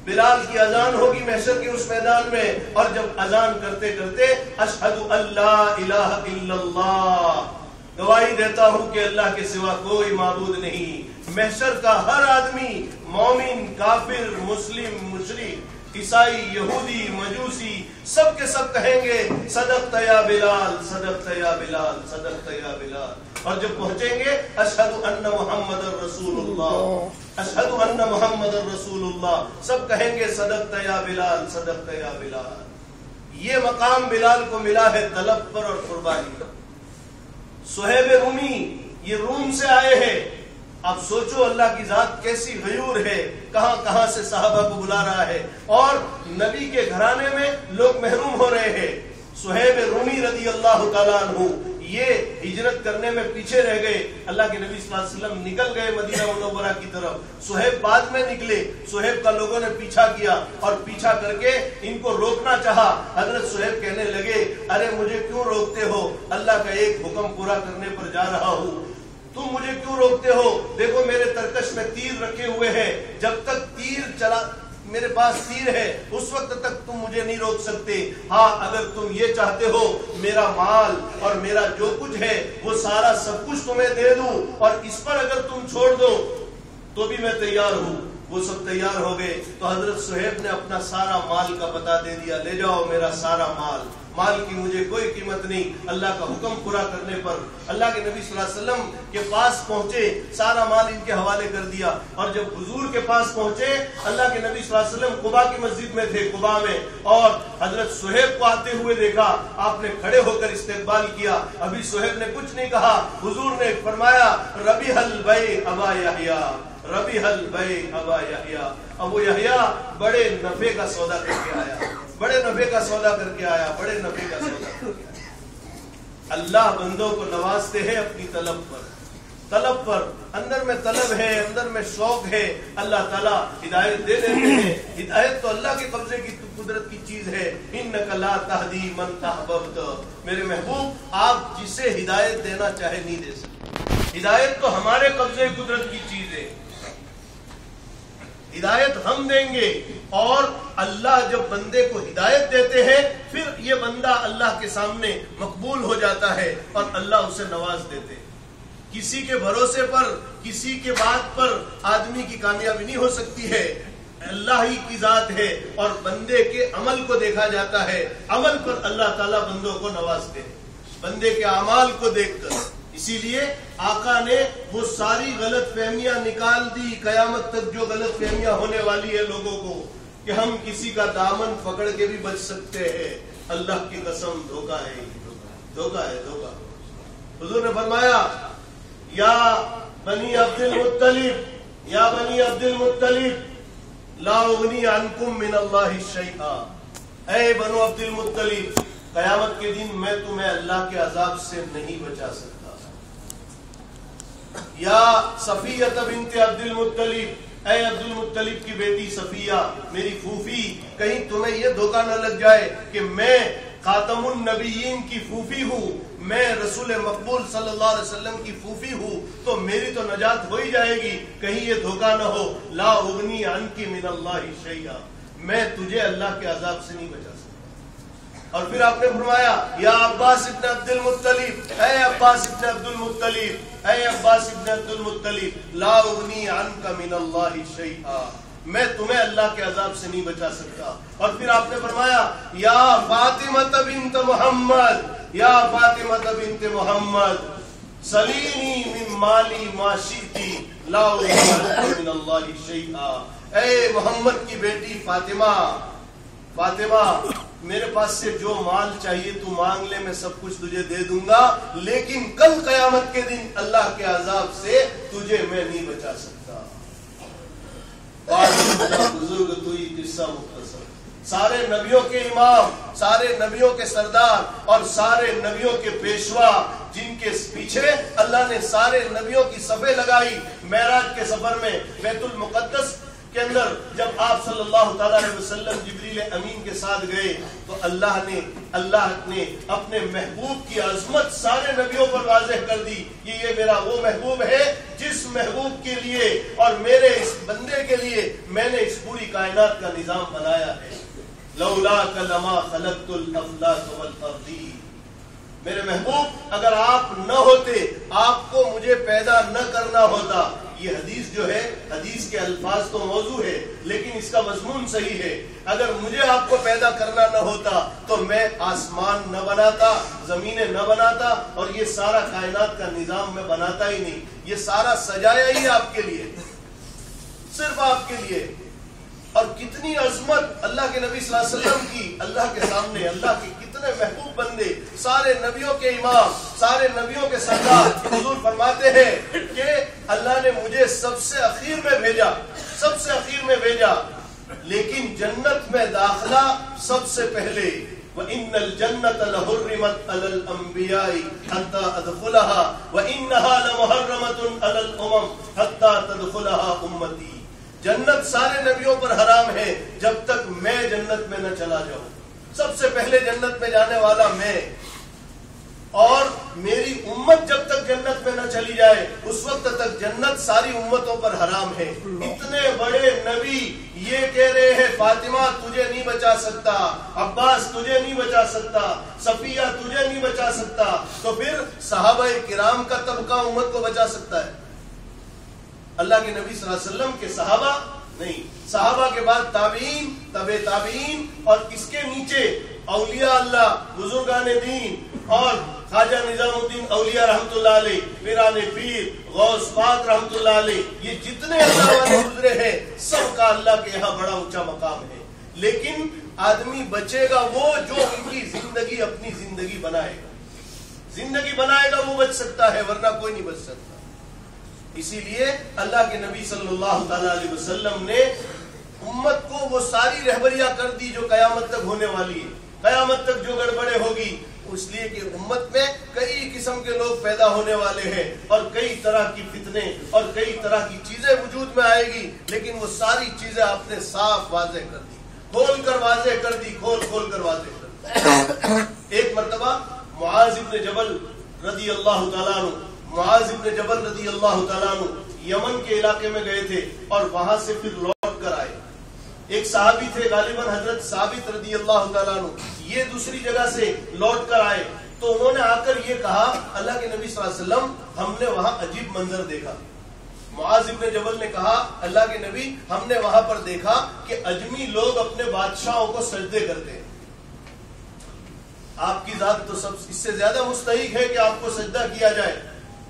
بلال کی اذان ہوگی محشر کے اس میدان میں, اور جب اذان کرتے کرتے اشہد ان لا الہ الا اللہ, گواہی دیتا ہوں کہ اللہ کے سوا کوئی معبود نہیں. محشر کا ہر آدمی, مومن, کافر, مسلم, مشرک, عیسائی, یہودی, مجوسی, سب کے سب کہیں گے صدقت یا بلال, صدقت یا بلال, صدقت یا بلال. اور جب پہنچیں گے اشہد ان محمد رسول اللہ, اشہد ان محمد رسول اللہ, سب کہیں گے صدقت یا بلال, صدقت یا بلال. یہ مقام بلال کو ملا ہے طلب پر اور قربانی. صہیب رومی یہ روم سے آئے ہیں. اب سوچو اللہ کی ذات کیسی غیور ہے, کہاں کہاں سے صحابہ کو بلا رہا ہے, اور نبی کے گھرانے میں لوگ محروم ہو رہے ہیں. صہیب رومی رضی اللہ تعالیٰ عنہ یہ ہجرت کرنے میں پیچھے رہ گئے. اللہ کے نبی صلی اللہ علیہ وسلم نکل گئے مدینہ منورہ کی طرف. صہیب بعد میں نکلے. صہیب کا لوگوں نے پیچھا کیا اور پیچھا کر کے ان کو روکنا چاہا. حضرت صہیب کہنے لگے ارے مجھے کیوں روکتے ہو؟ اللہ کا ایک حکم پورا کرنے پر جا رہا ہوں. تم مجھے کیوں روکتے ہو؟ دیکھو میرے ترکش میں تیر رکھے ہوئے ہیں. جب تک تیر چلا میرے پاس تیر ہے اس وقت تک تم مجھے نہیں روک سکتے. ہاں اگر تم یہ چاہتے ہو میرا مال اور میرا جو کچھ ہے وہ سارا سب کچھ تمہیں دے دوں اور اس پر اگر تم چھوڑ دو تو بھی میں تیار ہوں. وہ سب تیار ہو گئے. تو حضرت صہیب نے اپنا سارا مال کا پتہ دے دیا. لے جاؤ میرا سارا مال. مال کی مجھے کوئی قیمت نہیں. اللہ کا حکم پورا کرنے پر اللہ کے نبی صلی اللہ علیہ وسلم کے پاس پہنچے. سارا مال ان کے حوالے کر دیا. اور جب حضور کے پاس پہنچے اللہ کے نبی صلی اللہ علیہ وسلم قباء کی مسجد میں تھے, قباء میں, اور حضرت صہیب کو آتے ہوئے دیکھا. آپ نے کھڑے ہو کر استقبال کیا. ابھی صہیب نے کچھ نہیں کہا. حضور نے فرمایا ربیح البیع ابا یحییٰ, ربیح البیع ابا یحییٰ. ابو یحییٰ بڑے نفع کا سودا کر کے آیا, بڑے نفع کا سودا کر کے آیا, بڑے نفع کا سودا کر کے آیا. اللہ بندوں کو نوازتے ہیں اپنی طلب پر, طلب پر. اندر میں طلب ہے, اندر میں شوق ہے, اللہ تعالیٰ ہدایت دے دیتے ہیں. ہدایت تو اللہ کے قبضے کی قدرت کی چیز ہے. انک لا تہدی من احببت. میرے محبوب آپ جسے ہدایت دینا چاہے نہیں دے سکتے. ہدایت تو ہمارے قبضے کی قدرت کی چیز ہے. ہدایت ہم دیں گے اور اللہ جب بندے کو ہدایت دیتے ہیں پھر یہ بندہ اللہ کے سامنے مقبول ہو جاتا ہے اور اللہ اسے نواز دیتے. کسی کے بھروسے پر, کسی کے بات پر آدمی کی کامیابی نہیں ہو سکتی ہے. اللہ ہی کی ذات ہے اور بندے کے عمل کو دیکھا جاتا ہے. عمل پر اللہ تعالیٰ بندوں کو نوازتے ہیں, بندے کے اعمال کو دیکھ کر. اسی لیے آقا نے وہ ساری غلط فہمیاں نکال دی. قیامت تک جو غلط فہمیاں ہونے والی ہے لوگوں کو کہ ہم کسی کا دامن پکڑ کے بھی بچ سکتے ہیں, اللہ کی قسم دھوکہ ہے, دھوکہ ہے, دھوکہ. حضور نے فرمایا یا بنی عبد المطلب, یا بنی عبد المطلب لا اغنی عنکم من اللہ شیئا. اے بنو عبد المطلب قیامت کے دن میں تمہیں اللہ کے عذاب سے نہیں بچا سکتا. یا صفیہ بنت عبد المطلب, اے عبد المطلب کی بیٹی صفیہ میری پھوپھی, کہیں تمہیں یہ دھوکہ نہ لگ جائے کہ میں خاتم النبیین کی پھوپھی ہوں, میں رسول مقبول صلی اللہ علیہ وسلم کی پھوپھی ہوں تو میری تو نجات ہو ہی جائے گی. کہیں یہ دھوکہ نہ ہو. لا اغنی عنک من اللہ شیئا, میں تجھے اللہ کے عذاب سے نہیں بچا سکتا. اور پھر آپ نے فرمایا یا عباس ابن عبد المطلب, اے عباس ابن عبد المطلب, اے عباس ابن عبد المطلب لا اغنی عنک من اللہ شیئا, میں تمہیں اللہ کے عذاب سے نہیں بچا سکتا. اور پھر آپ نے فرمایا یا فاطمہ بنت محمد, یا فاطمہ بنت محمد سلینی من مالی ما شئتی لا اغنی عنک من اللہ شیئا. اے محمد کی بیٹی فاطمہ, فاطمہ میرے پاس سے جو مال چاہیے تو مانگ لے, میں سب کچھ تجھے دے دوں گا, لیکن کل قیامت کے دن اللہ کے عذاب سے تجھے میں نہیں بچا سکتا. بزرگ تو یہ قصہ مختصر. سارے نبیوں کے امام, سارے نبیوں کے سردار اور سارے نبیوں کے پیشوا جن کے پیچھے اللہ نے سارے نبیوں کی صفیں لگائی. معراج کے سفر میں بیت المقدس کے اندر جب آپ صلی اللہ تعالیٰ علیہ وسلم جبریل امین کے ساتھ گئے تو اللہ نے اپنے محبوب کی عظمت سارے نبیوں پر واضح کر دی کہ یہ میرا وہ محبوب ہے جس محبوب کے لیے اور میرے اس بندے کے لیے میں نے اس پوری کائنات کا نظام بنایا ہے. لولاک لما خلقت الافلاک والارضین. میرے محبوب اگر آپ نہ ہوتے, آپ کو مجھے پیدا نہ کرنا ہوتا. یہ حدیث جو ہے, حدیث کے الفاظ تو موضوع ہے لیکن اس کا مضمون صحیح ہے. اگر مجھے آپ کو پیدا کرنا نہ ہوتا تو میں آسمان نہ بناتا, زمینیں نہ بناتا اور یہ سارا کائنات کا نظام میں بناتا ہی نہیں. یہ سارا سجایا ہی آپ کے لیے, صرف آپ کے لیے. اور کتنی عظمت اللہ کے نبی صلی اللہ علیہ وسلم کی اللہ کے سامنے. اللہ کے کتنے محبوب بندے, سارے نبیوں کے امام, سارے نبیوں کے سردار. حضور فرماتے ہیں کہ اللہ نے مجھے سب سے اخیر میں بھیجا, سب سے اخیر میں بھیجا, لیکن جنت میں داخلہ سب سے پہلے. وَإِنَّ الْجَنَّةَ لَحُرِّمَتْ عَلَى الْأَنْبِيَاءِ حَتَّى أَدْخُلَهَا وَإِنَّهَا لَمُحَرَّمَةٌ عَلَى الْأُمَمِ حَتَّى تَدْخُلَهَا أُمَّتِي. جنت سارے نبیوں پر حرام ہے جب تک میں جنت میں نہ چلا جاؤں. سب سے پہلے جنت میں جانے والا میں، اور میری امت جب تک جنت میں نہ چلی جائے اس وقت تک جنت ساری امتوں پر حرام ہے. اتنے بڑے نبی یہ کہہ رہے ہیں فاطمہ تجھے نہیں بچا سکتا، عباس تجھے نہیں بچا سکتا، صفیہ تجھے نہیں بچا سکتا، تو پھر صحابہ کرام کا طبقہ امت کو بچا سکتا ہے؟ اللہ کے نبی صلی اللہ علیہ وسلم کے صحابہ نہیں، صحابہ کے بعد تابعین، تبع تابعین، اور اس کے نیچے اولیاء اللہ، بزرگان دین، اور خواجہ نظام الدین اولیاء رحمت اللہ علیہ، پیران پیر، غوث پاک رحمت اللہ علیہ، یہ جتنے اللہ والے گزرے ہیں سب کا اللہ کے یہاں بڑا اونچا مقام ہے. لیکن آدمی بچے گا وہ جو ان کی زندگی اپنی زندگی بنائے گا. زندگی بنائے گا وہ بچ سکتا ہے، ورنہ کوئی نہیں بچ سکتا. اسی لیے اللہ کے نبی صلی اللہ تعالی علیہ وسلم نے امت کو وہ ساری رہبریاں کر دی جو قیامت تک ہونے والی ہے، قیامت تک جو گڑبڑے ہوگی. اس لیے کہ امت میں کئی قسم کے لوگ پیدا ہونے والے ہیں اور کئی طرح کی فتنے اور کئی طرح کی چیزیں وجود میں آئے گی، لیکن وہ ساری چیزیں آپ نے صاف واضح کر دی، کھول کر واضح کر دی، کھول کر واضح کر دی. ایک مرتبہ معاذ بن جبل رضی اللہ تعالیٰ عنہ، معاذ بن جبل رضی اللہ تعالیٰ عنہ یمن کے علاقے میں گئے تھے اور وہاں سے پھر لوٹ کر آئے. ایک صحابی تھے غالباً حضرت ثابت رضی اللہ تعالیٰ عنہ، یہ دوسری جگہ سے لوٹ کر آئے تو انہوں نے آ کر یہ کہا اللہ کے نبی صلی اللہ علیہ وسلم ہم نے وہاں عجیب منظر دیکھا. معاذ ابن جبل نے کہا اللہ کے نبی ہم نے وہاں پر دیکھا کہ اجمی لوگ اپنے بادشاہوں کو سجدے کرتے ہیں. آپ کی ذات تو سب اس سے زیادہ مستحق ہے کہ آپ کو سجدہ کیا جائے.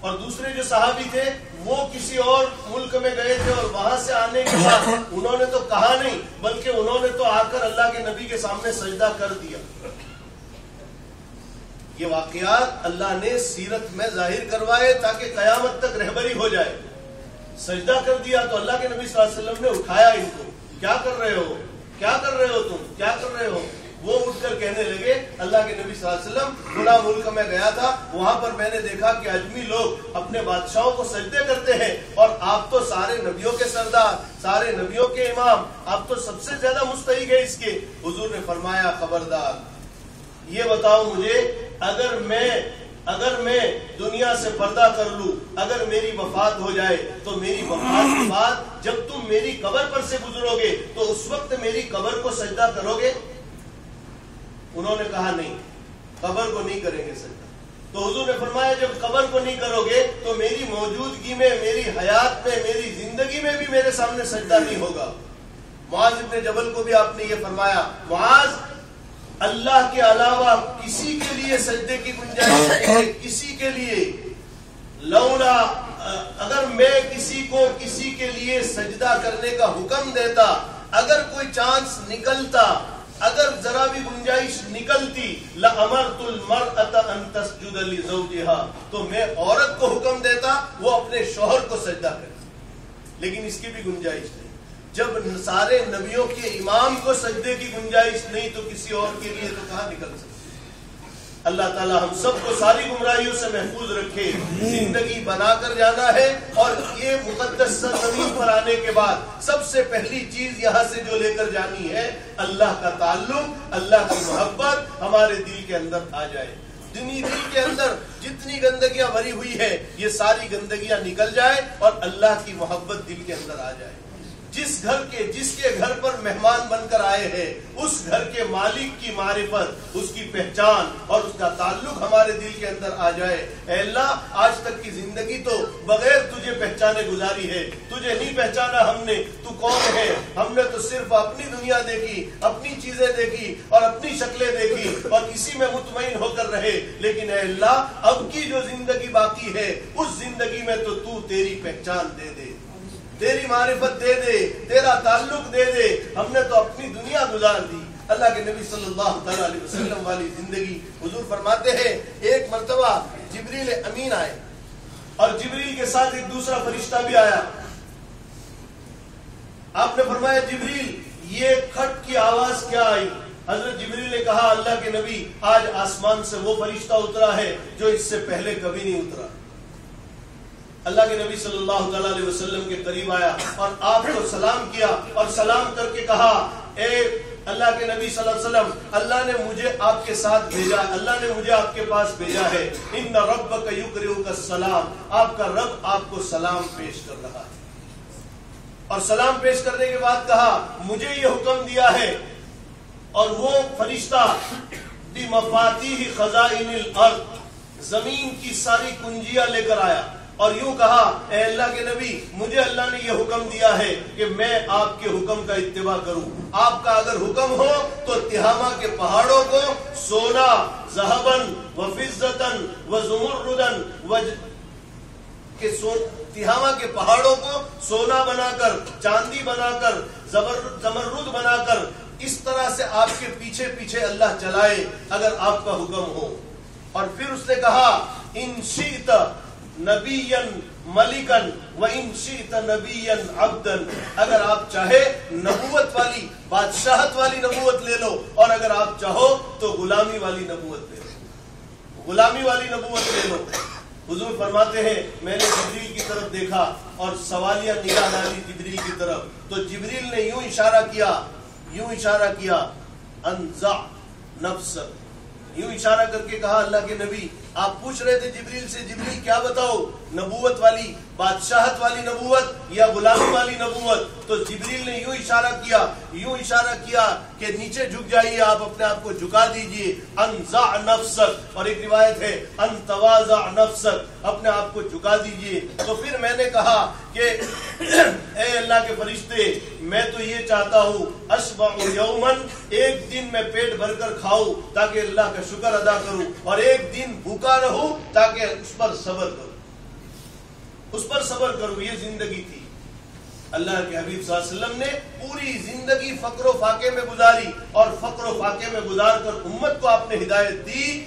اور دوسرے جو صحابی تھے وہ کسی اور ملک میں گئے تھے اور وہاں سے آنے کے بعد انہوں نے تو کہا نہیں بلکہ انہوں نے تو آ کر اللہ کے نبی کے سامنے سجدہ کر دیا. یہ واقعات اللہ نے سیرت میں ظاہر کروائے تاکہ قیامت تک رہبری ہو جائے. سجدہ کر دیا تو اللہ کے نبی صلی اللہ علیہ وسلم نے اٹھایا ان کو، کیا کر رہے ہو، کیا کر رہے ہو تم، کیا کر رہے ہو؟ وہ اٹھ کر کہنے لگے اللہ کے نبی صلی اللہ علیہ وسلم بڑا ملک میں گیا تھا، وہاں پر میں نے دیکھا کہ اجمی لوگ اپنے بادشاہوں کو سجدے کرتے ہیں اور آپ تو سارے نبیوں کے سردار، سارے نبیوں کے امام، آپ تو سب سے زیادہ مستحق ہے اس کے. حضور نے فرمایا خبردار، یہ بتاؤ مجھے اگر میں دنیا سے پردہ کر لوں، اگر میری وفات ہو جائے تو میری وفات کے بعد جب تم میری قبر پر سے گزرو گے تو اس وقت میری قبر کو سجدہ کرو گے؟ انہوں نے کہا نہیں، قبر کو نہیں کریں گے سجدہ. تو حضور نے فرمایا جب قبر کو نہیں کرو گے تو میری موجودگی میں، میری حیات میں، میری زندگی میں بھی میرے سامنے سجدہ نہیں ہوگا. معاذ ابن جبل کو بھی آپ نے یہ فرمایا معاذ اللہ کے علاوہ کسی کے لیے سجدے کی گنجائش نہیں ہے، کسی کے لیے. لولا اگر میں کسی کو کسی کے لیے سجدہ کرنے کا حکم دیتا، اگر کوئی چانس نکلتا، اگر ذرا بھی گنجائش نکلتی، لَأَمَرْتُ الْمَرْأَةَ أَن تَسْجُدَ لِزَوْجِهَا، تو میں عورت کو حکم دیتا وہ اپنے شوہر کو سجدہ کرے. لیکن اس کی بھی گنجائش نہیں. جب سارے نبیوں کے امام کو سجدے کی گنجائش نہیں تو کسی اور کے لیے تو کہاں نکل سکتی. اللہ تعالی ہم سب کو ساری گمراہیوں سے محفوظ رکھے. زندگی بنا کر جانا ہے اور یہ مقدس سرزمین پر آنے کے بعد سب سے پہلی چیز یہاں سے جو لے کر جانی ہے اللہ کا تعلق، اللہ کی محبت ہمارے دل کے اندر آ جائے. دل کے اندر جتنی گندگیاں بھری ہوئی ہے یہ ساری گندگیاں نکل جائے اور اللہ کی محبت دل کے اندر آ جائے. جس کے گھر پر مہمان بن کر آئے ہیں اس گھر کے مالک کی معرفت، اس کی پہچان اور اس کا تعلق ہمارے دل کے اندر آ جائے. اے اللہ آج تک کی زندگی تو بغیر تجھے پہچانے گزاری ہے، تجھے نہیں پہچانا ہم نے، تو کون ہے. ہم نے تو صرف اپنی دنیا دیکھی، اپنی چیزیں دیکھی اور اپنی شکلیں دیکھی اور اسی میں مطمئن ہو کر رہے. لیکن اے اللہ اب کی جو زندگی باقی ہے اس زندگی میں تو تیری پہچان دے دے، تیری معرفت دے دے، تیرا تعلق دے دے. ہم نے تو اپنی دنیا گزار دی. اللہ کے نبی صلی اللہ تعالی علیہ وسلم والی زندگی. حضور فرماتے ہیں ایک مرتبہ جبریل امین آئے اور جبریل کے ساتھ ایک دوسرا فرشتہ بھی آیا. آپ نے فرمایا جبریل یہ کھٹ کی آواز کیا آئی؟ حضرت جبریل نے کہا اللہ کے نبی آج آسمان سے وہ فرشتہ اترا ہے جو اس سے پہلے کبھی نہیں اترا. اللہ کے نبی صلی اللہ تعالی علیہ وسلم کے قریب آیا اور آپ کو سلام کیا اور سلام کر کے کہا اے اللہ کے نبی صلی اللہ علیہ وسلم اللہ نے مجھے آپ کے ساتھ بھیجا, اللہ نے مجھے آپ کے پاس بھیجا ہے. ان ربک یقرئک السلام, آپ کا رب آپ کو سلام پیش کر رہا ہے. اور سلام پیش کرنے کے بعد کہا مجھے یہ حکم دیا ہے, اور وہ فرشتہ بمفاتیح خزائن الارض, زمین کی ساری کنجیاں لے کر آیا اور یوں کہا اے اللہ کے نبی مجھے اللہ نے یہ حکم دیا ہے کہ میں آپ کے حکم کا اتباع کروں. آپ کا اگر حکم ہو تو تہامہ کے پہاڑوں کو سونا, ذهباً وفضة وزمرداً تہامہ کے پہاڑوں کو سونا بنا کر, چاندی بنا کر, زمرد بنا کر اس طرح سے آپ کے پیچھے پیچھے اللہ چلائے اگر آپ کا حکم ہو. اور پھر اس نے کہا ان شئت نبیًا ملکًا وان شئت نبیًا عبدًا, اگر آپ چاہے نبوت والی بادشاہت والی نبوت لے لو, اور اگر آپ چاہو تو غلامی والی نبوت لے لو, غلامی والی نبوت لے لو. حضور فرماتے ہیں میں نے جبریل کی طرف دیکھا اور سوالیہ نگاہ ڈالی جبریل کی طرف, تو جبریل نے یوں اشارہ کیا انزع نفسک, یوں اشارہ کر کے کہا اللہ کے نبی آپ پوچھ رہے تھے جبریل سے جبریل کیا بتاؤ, نبوت والی بادشاہت والی نبوت یا غلامی والی نبوت؟ تو جبریل نے یوں اشارہ کیا کہ نیچے جھک جائیے, آپ اپنے آپ کو جھکا دیجئے. انزع نفسک, اور ایک روایت ہے ان تواضع نفسک, اپنے آپ کو جھکا دیجئے. تو پھر میں نے کہا کہ اے اللہ کے فرشتے میں تو یہ چاہتا ہوں اشبع یومن, ایک دن میں پیٹ بھر کر کھاؤں تاکہ اللہ کا شکر ادا کروں, اور ایک دن بھوکا رہوں تاکہ اس پر صبر کروں. یہ زندگی تھی. اللہ کے حبیب صلی اللہ علیہ وسلم نے پوری زندگی فقر و فاقے میں گزاری, اور فقر و فاقے میں گزار کر امت کو آپ نے ہدایت دی.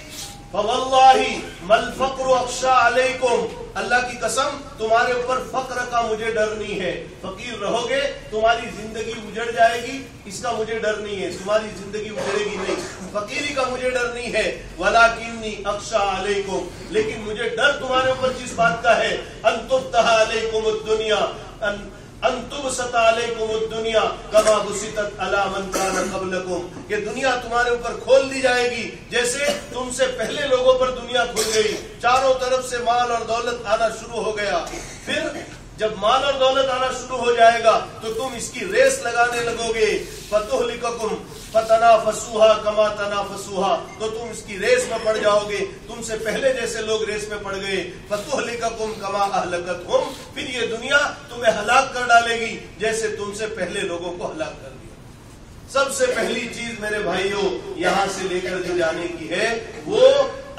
فواللہ مل فقر اخشى علیکم, اللہ کی قسم تمہارے اوپر فقر کا مجھے ڈر نہیں ہے. فقیر رہو گے تمہاری زندگی اجڑ جائے گی, اس کا مجھے ڈر نہیں ہے, تمہاری زندگی اجڑے گی نہیں, فقیری کا مجھے ڈر نہیں ہے. ولکنی اخشى علیکم, لیکن مجھے ڈر تمہارے اوپر جس بات کا ہے ان تفتح علیکم الدنیا, ان تبسط علیکم الدنیا کما بسطت علی من کان قبلکم, کہ دنیا تمہارے اوپر کھول دی جائے گی جیسے تم سے پہلے لوگوں پر دنیا کھل گئی. چاروں طرف سے مال اور دولت آنا شروع ہو گیا. پھر جب مال اور دولت آنا شروع ہو جائے گا تو تم اس کی ریس لگانے لگو گے. فتہلککم فتنافسوها کما تنافسوها, تو تم اس کی ریس میں پڑ جاؤ گے, تم سے پہلے جیسے لوگ ریس میں پڑ گئے. فتہلککم کما اہلکتہم, پھر یہ دنیا تمہیں ہلاک کر ڈالے گی جیسے تم سے پہلے لوگوں کو ہلاک کر دیا. سب سے پہلی چیز میرے بھائیوں یہاں سے لے کر جو جانے کی ہے وہ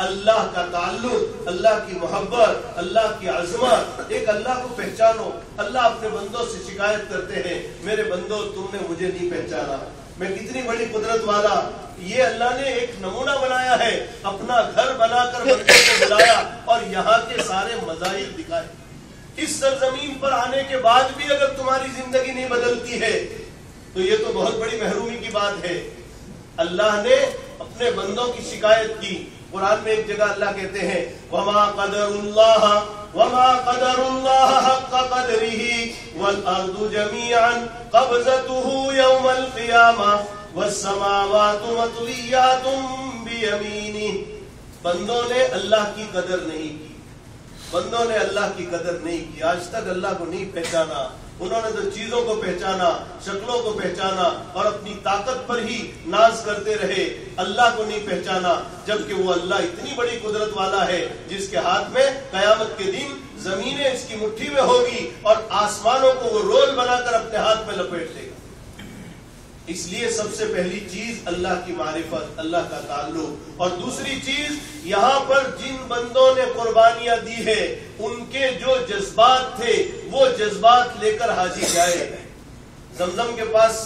اللہ کا تعلق, اللہ کی محبت, اللہ کی عظمت. ایک اللہ کو پہچانو. اللہ اپنے بندوں سے شکایت کرتے ہیں میرے بندوں تم نے مجھے نہیں پہچانا, میں کتنی بڑی قدرت والا. یہ اللہ نے ایک نمونہ بنایا ہے, اپنا گھر بنا کر بندوں کو بلایا اور یہاں کے سارے مظاہر دکھائے. اس سرزمین پر آنے کے بعد بھی اگر تمہاری زندگی نہیں بدلتی ہے تو یہ تو بہت بڑی محرومی کی بات ہے. اللہ نے اپنے بندوں کی شکایت کی. قرآن میں ایک جگہ اللہ کہتے ہیں وما قدر اللہ حق قدره والارض جميعا قبضته يوم القيامة والسماوات مطويات بيمينه. بندوں نے اللہ کی قدر نہیں کی, بندوں نے اللہ کی قدر نہیں کی. آج تک اللہ کو نہیں پہچانا. انہوں نے تو چیزوں کو پہچانا, شکلوں کو پہچانا اور اپنی طاقت پر ہی ناز کرتے رہے, اللہ کو نہیں پہچانا. جبکہ وہ اللہ اتنی بڑی قدرت والا ہے جس کے ہاتھ میں قیامت کے دن زمینیں اس کی مٹھی میں ہوگی اور آسمانوں کو وہ رول بنا کر اپنے ہاتھ میں لپیٹ لے گا. اس لیے سب سے پہلی چیز اللہ کی معرفت, اللہ کا تعلق. اور دوسری چیز یہاں پر جن بندوں نے قربانیاں دی ہے ان کے جو جذبات تھے وہ جذبات لے کر حاجی جائے. زمزم کے پاس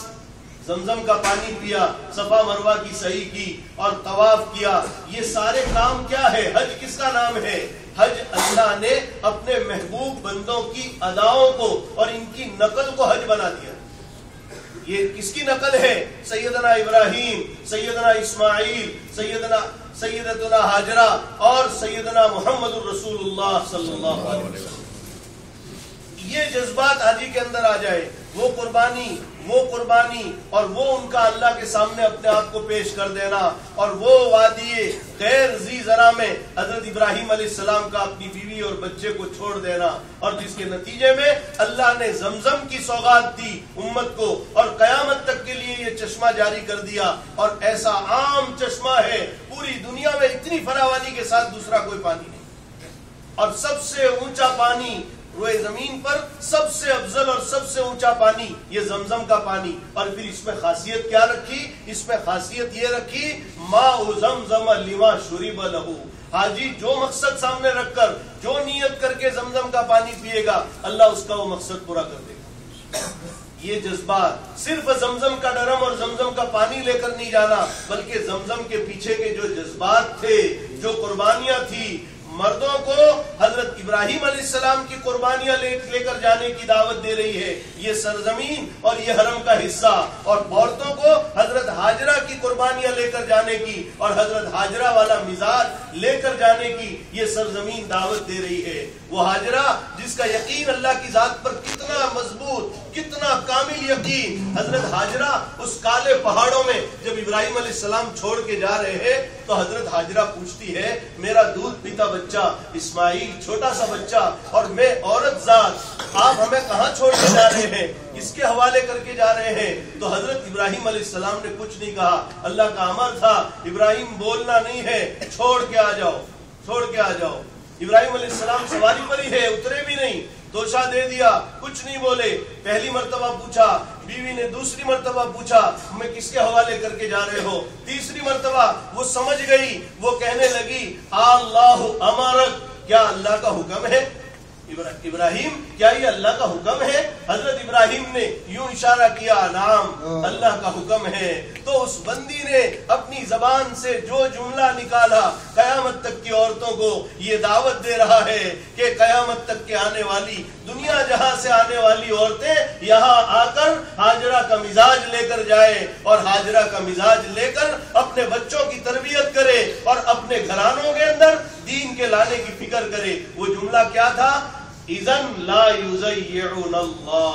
زمزم کا پانی پیا, صفا مروہ کی سعی کی اور طواف کیا. یہ سارے کام کیا ہے؟ حج کس کا نام ہے؟ حج اللہ نے اپنے محبوب بندوں کی اداؤں کو اور ان کی نقل کو حج بنا دیا. یہ کس کی نقل ہے؟ سیدنا ابراہیم، سیدنا اسماعیل، سیدتنا ہاجرہ اور سیدنا محمد الرسول اللہ صلی اللہ علیہ وسلم. یہ جذبات حاجی کے اندر آ جائے، وہ قربانی اور وہ ان کا اللہ کے سامنے اپنے آپ کو پیش کر دینا، اور وہ وادی غیر ذی زرع میں حضرت ابراہیم علیہ السلام کا اپنی بیوی اور بچے کو چھوڑ دینا، اور جس کے نتیجے میں اللہ نے زمزم کی سوغات دی امت کو، اور قیامت تک کے لیے یہ چشمہ جاری کر دیا. اور ایسا عام چشمہ ہے پوری دنیا میں، اتنی فراوانی کے ساتھ دوسرا کوئی پانی نہیں. اور سب سے اونچا پانی روئے زمین پر، سب سے افضل اور سب سے اونچا پانی یہ زمزم کا پانی. اور پھر اس میں خاصیت کیا رکھی؟ اس میں خاصیت یہ رکھی ماء زمزم لما شرب لہ. حاجی جو مقصد سامنے رکھ کر، جو نیت کر کے زمزم کا پانی پیے گا، اللہ اس کا وہ مقصد پورا کر دے گا. یہ جذبات صرف زمزم کا ڈرم اور زمزم کا پانی لے کر نہیں جانا، بلکہ زمزم کے پیچھے کے جو جذبات تھے، جو قربانیاں تھی. مردوں کو حضرت ابراہیم علیہ السلام کی قربانیاں لے کر جانے کی دعوت دے رہی ہے یہ سرزمین اور یہ حرم کا حصہ، اور عورتوں کو حضرت ہاجرہ کی قربانیاں لے کر جانے کی اور حضرت ہاجرہ والا مزاج لے کر جانے کی یہ سرزمین دعوت دے رہی ہے. وہ ہاجرہ جس کا یقین اللہ کی ذات پر کتنا مضبوط، کتنا کامل یقین. حضرت ہاجرہ اس کالے پہاڑوں میں جب ابراہیم علیہ السلام چھوڑ کے جا رہے ہیں تو حضرت ہاجرہ پوچھتی ہے میرا دودھ پیتا بچہ اسماعیل چھوٹا سا بچہ اور میں عورت ذات، آپ ہمیں کہاں چھوڑ کے جا رہے ہیں، کس کے حوالے کر کے جا رہے ہیں؟ تو حضرت ابراہیم علیہ السلام نے کچھ نہیں کہا. اللہ کا امر تھا ابراہیم بولنا نہیں ہے، چھوڑ کے آ جاؤ، چھوڑ کے آ جاؤ. ابراہیم علیہ السلام سواری پر ہی ہے، اترے بھی نہیں، توشہ دے دیا، کچھ نہیں بولے. پہلی مرتبہ پوچھا، بیوی نے دوسری مرتبہ پوچھا ہمیں کس کے حوالے کر کے جا رہے ہو. تیسری مرتبہ وہ سمجھ گئی، وہ کہنے لگی اللہ امرک، کیا اللہ کا حکم ہے؟ ابراہیم کیا یہ اللہ کا حکم ہے؟ حضرت ابراہیم نے یوں اشارہ کیا نعم اللہ کا حکم ہے. تو اس بندی نے اپنی زبان سے جو جملہ نکالا قیامت تک کی عورتوں کو یہ دعوت دے رہا ہے کہ قیامت تک کے آنے والی دنیا جہاں سے آنے والی عورتیں یہاں آ کر ہاجرہ کا مزاج لے کر جائے، اور ہاجرہ کا مزاج لے کر اپنے بچوں کی تربیت کرے اور اپنے گھرانوں کے اندر دین کے لانے کی فکر کرے. وہ جملہ کیا تھا؟ اذن لا یضیعون اللہ،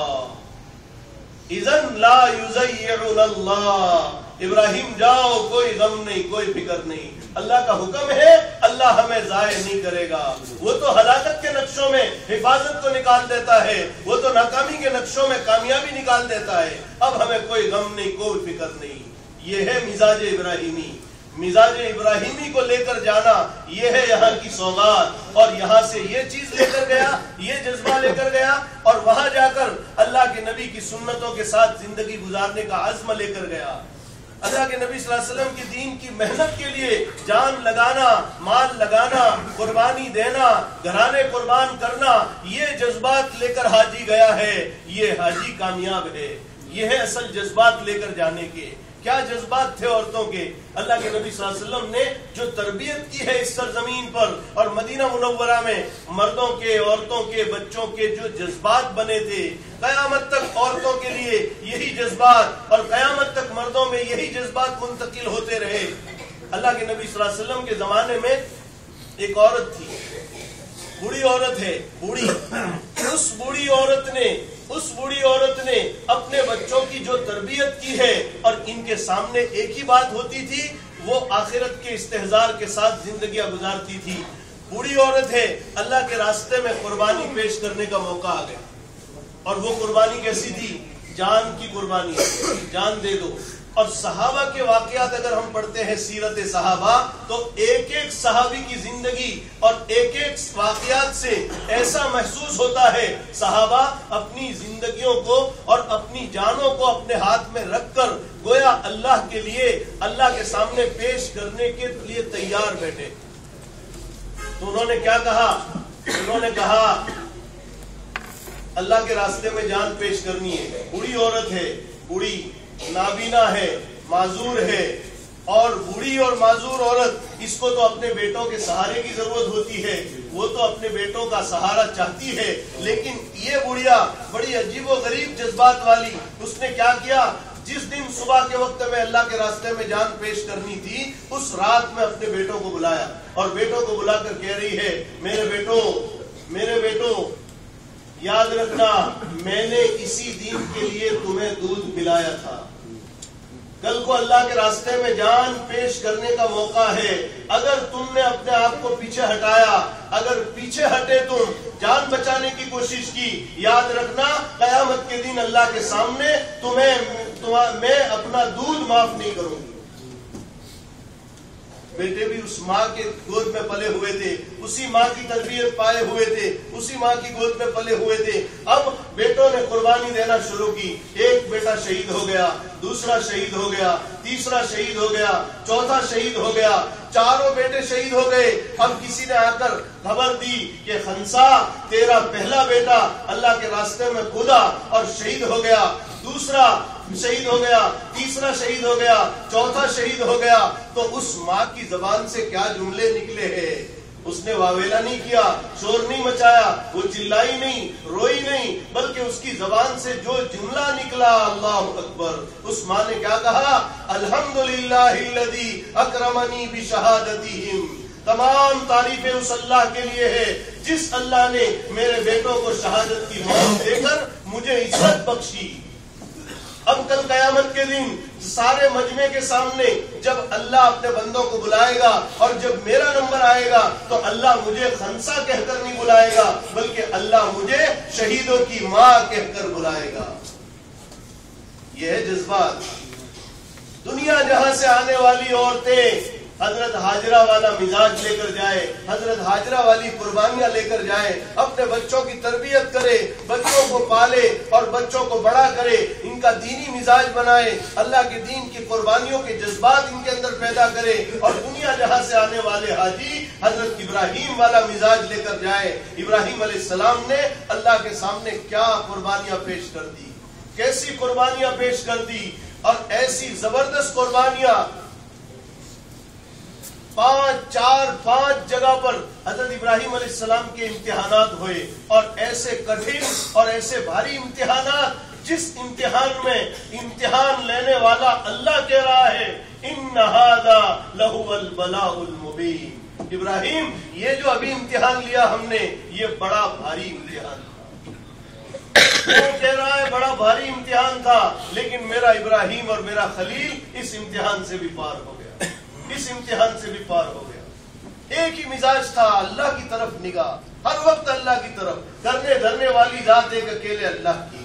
اذن لا یضیعون اللہ. ابراہیم جاؤ، کوئی غم نہیں، کوئی فکر نہیں، اللہ کا حکم ہے، اللہ ہمیں ضائع نہیں کرے گا. وہ تو ہلاکت کے نقشوں میں حفاظت کو نکال دیتا ہے، وہ تو ناکامی کے نقشوں میں کامیابی نکال دیتا ہے. اب ہمیں کوئی غم نہیں، کوئی فکر نہیں. یہ ہے مزاج ابراہیمی. مزاج ابراہیمی کو لے کر جانا یہ ہے یہاں کی سوغات. اور یہاں سے یہ چیز لے کر گیا، یہ جذبہ لے کر گیا، اور وہاں جا کر اللہ کے نبی کی سنتوں کے ساتھ زندگی گزارنے کا عزم لے کر گیا. اللہ کے نبی صلی اللہ علیہ وسلم کی دین کی محنت کے لیے جان لگانا، مال لگانا، قربانی دینا، گھرانے قربان کرنا، یہ جذبات لے کر حاجی گیا ہے. یہ حاجی کامیاب ہے. یہ ہے اصل جذبات لے کر جانے کے. کیا جذبات تھے عورتوں کے؟ اللہ کے نبی صلی اللہ علیہ وسلم نے جو تربیت کی ہے اس سرزمین پر اور مدینہ منورہ میں، مردوں کے، عورتوں کے، بچوں کے جو جذبات بنے تھے، قیامت تک عورتوں کے لیے یہی جذبات اور قیامت تک مردوں میں یہی جذبات منتقل ہوتے رہے. اللہ کے نبی صلی اللہ علیہ وسلم کے زمانے میں ایک عورت تھی، بوڑھی عورت ہے، بوڑھی. اس بوڑھی عورت نے اپنے بچوں کی جو تربیت کی ہے، اور ان کے سامنے ایک ہی بات ہوتی تھی، وہ آخرت کے استحضار کے ساتھ زندگیاں گزارتی تھی. بوڑھی عورت ہے، اللہ کے راستے میں قربانی پیش کرنے کا موقع آ گیا. اور وہ قربانی کیسی تھی؟ جان کی قربانی، جان دے دو. اور صحابہ کے واقعات اگر ہم پڑھتے ہیں سیرت صحابہ تو ایک ایک صحابی کی زندگی اور ایک ایک واقعات سے ایسا محسوس ہوتا ہے صحابہ اپنی زندگیوں کو اور اپنی جانوں کو اپنے ہاتھ میں رکھ کر گویا اللہ کے لیے، اللہ کے سامنے پیش کرنے کے لیے تیار بیٹھے. تو انہوں نے کیا کہا؟ انہوں نے کہا اللہ کے راستے میں جان پیش کرنی ہے. بوڑھی عورت ہے، بوڑھی، نابینا ہے، معذور ہے، اور بوڑھی اور معذور عورت، اس کو تو اپنے بیٹوں کے سہارے کی ضرورت ہوتی ہے، وہ تو اپنے بیٹوں کا سہارا چاہتی ہے، لیکن یہ بڑھیا بڑی عجیب و غریب جذبات والی، اس نے کیا کیا، جس دن صبح کے وقت میں اللہ کے راستے میں جان پیش کرنی تھی، اس رات میں اپنے بیٹوں کو بلایا اور بیٹوں کو بلا کر کہہ رہی ہے، میرے بیٹوں یاد رکھنا، میں نے اسی دین کے لیے تمہیں دودھ پلایا تھا، کل کو اللہ کے راستے میں جان پیش کرنے کا موقع ہے، اگر تم نے اپنے آپ کو پیچھے ہٹایا، اگر پیچھے ہٹے تم، جان بچانے کی کوشش کی، یاد رکھنا قیامت کے دن اللہ کے سامنے میں اپنا دودھ معاف نہیں کروں گی۔ بیٹے بھی اس ماں کے گود میں پلے ہوئے تھے، اسی ماں کی تربیت پائے ہوئے تھے، اسی ماں کی گود میں پلے ہوئے تھے، اب بیٹوں نے قربانی دینا شروع کی، ایک بیٹا شہید ہو گیا، دوسرا شہید ہو گیا، تیسرا شہید ہو گیا، چوتھا شہید ہو گیا، چاروں بیٹے شہید ہو گئے۔ اب کسی نے آ کر خبر دی کہ خنسا تیرا پہلا بیٹا اللہ کے راستے میں کھدا اور شہید ہو گیا، دوسرا شہید ہو گیا، تیسرا شہید ہو گیا، چوتھا شہید ہو گیا، تو اس ماں کی زبان سے کیا جملے نکلے ہیں؟ اس نے واویلا نہیں کیا، شور نہیں مچایا، وہ چلائی نہیں، روئی نہیں، بلکہ اس کی زبان سے جو جملہ نکلا، اللہ اکبر، اس ماں نے کیا کہا، الحمدللہ الذی اکرمنی بشہادتہم، تمام تعریفیں اس اللہ کے لیے ہے جس اللہ نے میرے بیٹوں کو شہادت کی موت دے کر مجھے عزت بخشی۔ اب کل قیامت کے دن سارے مجمع کے سامنے جب اللہ اپنے بندوں کو بلائے گا اور جب میرا نمبر آئے گا تو اللہ مجھے خنسا کہہ کر نہیں بلائے گا، بلکہ اللہ مجھے شہیدوں کی ماں کہہ کر بلائے گا۔ یہ ہے جذبات۔ دنیا جہاں سے آنے والی عورتیں حضرت ہاجرہ والا مزاج لے کر جائے، حضرت ہاجرہ والی قربانیاں لے کر جائے، اپنے بچوں کی تربیت کرے، بچوں کو پالے اور بچوں کو بڑا کرے، ان کا دینی مزاج بنائے، اللہ کے دین کی قربانیوں کے جذبات ان کے اندر پیدا کرے، اور دنیا جہاں سے آنے والے حاجی حضرت ابراہیم والا مزاج لے کر جائے۔ ابراہیم علیہ السلام نے اللہ کے سامنے کیا قربانیاں پیش کر دی، کیسی قربانیاں پیش کر دی، اور ایسی زبردست قربانیاں، پانچ جگہ پر حضرت ابراہیم علیہ السلام کے امتحانات ہوئے، اور ایسے کٹھن اور ایسے بھاری امتحانات، جس امتحان میں امتحان لینے والا اللہ کہہ رہا ہے ان ھذا لہو البلاء المبین، ابراہیم یہ جو ابھی امتحان لیا ہم نے یہ بڑا بھاری امتحان تھا، وہ کہہ رہا ہے بڑا بھاری امتحان تھا، لیکن میرا ابراہیم اور میرا خلیل اس امتحان سے بھی پار ہو گیا، اس امتحان سے بھی پار ہو گیا۔ ایک ہی مزاج تھا، اللہ کی طرف نگاہ، ہر وقت اللہ کی طرف، کرنے دھرنے والی ذات ایک اکیلے اللہ کی،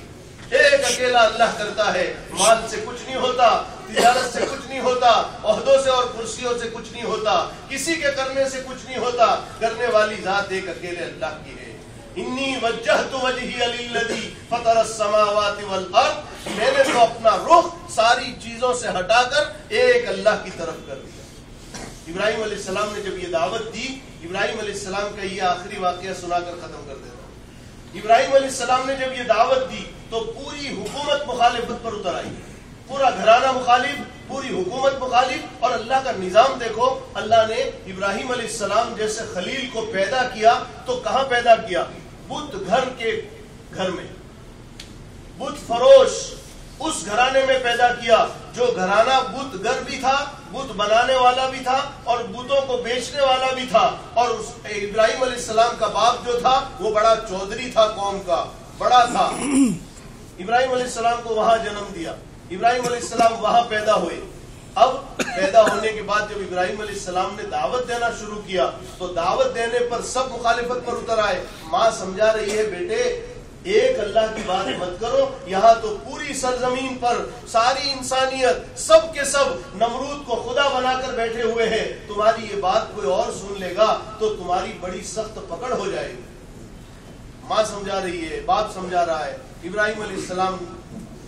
ایک اکیلا اللہ کرتا ہے، مال سے کچھ نہیں ہوتا، تجارت سے کچھ نہیں ہوتا، عہدوں سے اور کرسیوں سے کچھ نہیں ہوتا، کسی کے کرنے سے کچھ نہیں ہوتا، کرنے والی ذات ایک اکیلے اللہ کی ہے۔ انی وجہت وجہی للذی فطر السماوات والارض، میں نے تو اپنا رخ ساری چیزوں سے ہٹا کر ایک اللہ کی طرف کر دیا۔ ابراہیم علیہ السلام نے جب یہ دعوت دی، ابراہیم علیہ السلام کا یہ آخری واقعہ سنا کر ختم کر دیتا ہوں۔ ابراہیم علیہ السلام نے جب یہ دعوت دی تو پوری حکومت مخالفت پر اتر آئی، پورا گھرانہ مخالف، پوری حکومت مخالف، اور اللہ کا نظام دیکھو، اللہ نے ابراہیم علیہ السلام جیسے خلیل کو پیدا کیا تو کہاں پیدا کیا؟ بت گھر کے گھر میں، بت فروش اس گھرانے میں پیدا کیا جو گھرانہ بت گھر بھی تھا، بت بنانے والا بھی تھا اور بتوں کو بیچنے والا بھی تھا، اور ابراہیم علیہ السلام کا باپ جو تھا وہ بڑا چودھری تھا، قوم کا بڑا تھا۔ ابراہیم علیہ السلام کو وہاں جنم دیا، ابراہیم علیہ السلام وہاں پیدا ہوئے۔ اب پیدا ہونے کے بعد جب ابراہیم علیہ السلام نے دعوت دینا شروع کیا تو دعوت دینے پر سب مخالفت پر اتر آئے۔ ماں سمجھا رہی ہے بیٹے ایک اللہ کی بات مت کرو، یہاں تو پوری سرزمین پر ساری انسانیت سب کے سب نمرود کو خدا بنا کر بیٹھے ہوئے ہیں، تمہاری یہ بات کوئی اور سن لے گا تو تمہاری بڑی سخت پکڑ ہو جائے گی۔ ماں سمجھا رہی ہے، باپ سمجھا رہا ہے، ابراہیم علیہ السلام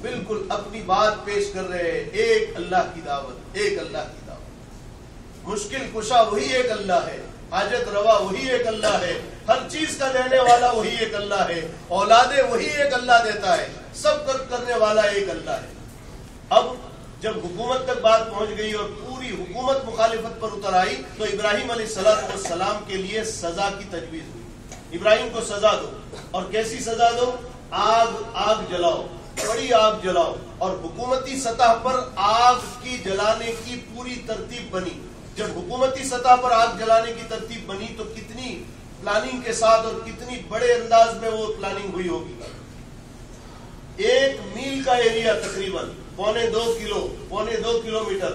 بالکل اپنی بات پیش کر رہے ہیں، ایک اللہ کی دعوت، ایک اللہ کی دعوت۔ مشکل کشا وہی ایک اللہ ہے، حاجت روا وہی ایک اللہ ہے، ہر چیز کا دینے والا وہی ایک اللہ ہے، اولادیں وہی ایک اللہ دیتا ہے، سب کرنے والا ایک اللہ ہے۔ اب جب حکومت تک بات پہنچ گئی اور پوری حکومت مخالفت پر اتر آئی تو ابراہیم علیہ السلام کے لیے سزا کی تجویز ہوئی۔ ابراہیم کو سزا دو، اور کیسی سزا دو؟ آگ جلاؤ، بڑی آگ جلاؤ، اور حکومتی سطح پر آگ کی جلانے کی پوری ترتیب بنی۔ جب حکومتی سطح پر آگ جلانے کی ترتیب بنی تو کتنی پلاننگ کے ساتھ اور کتنی بڑے انداز میں وہ پلاننگ ہوئی ہوگی۔ 1 میل کا ایریا تقریباً پونے 2 کلومیٹر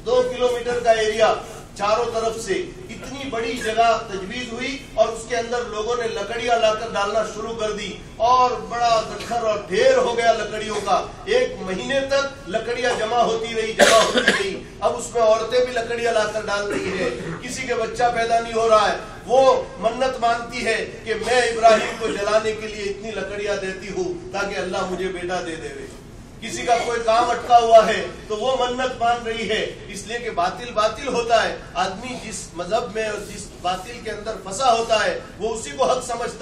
2 کلومیٹر کا ایریا چاروں طرف سے اتنی بڑی جگہ تجویز ہوئی، اور اس کے اندر لوگوں نے لکڑیاں لا کر ڈالنا شروع کر دی، اور بڑا دکھر اور ڈھیر ہو گیا لکڑیوں کا۔ 1 مہینے تک لکڑیاں جمع ہوتی رہی۔ اب اس میں عورتیں بھی لکڑیاں لا کر ڈال رہی ہے، کسی کے بچہ پیدا نہیں ہو رہا ہے، وہ منت مانتی ہے کہ میں ابراہیم کو جلانے کے لیے اتنی لکڑیاں دیتی ہوں تاکہ اللہ مجھے بیٹا دے دے۔ کسی کا کوئی کام اٹکا ہوا ہے تو وہ منت مان رہی ہے، اس لیے کہ باطل ہوتا ہے۔ آدمی جس مذہب میں اور جس باطل کے اندر پھنسا ہوتا ہے وہ اسی کو حق سمجھتا ہے۔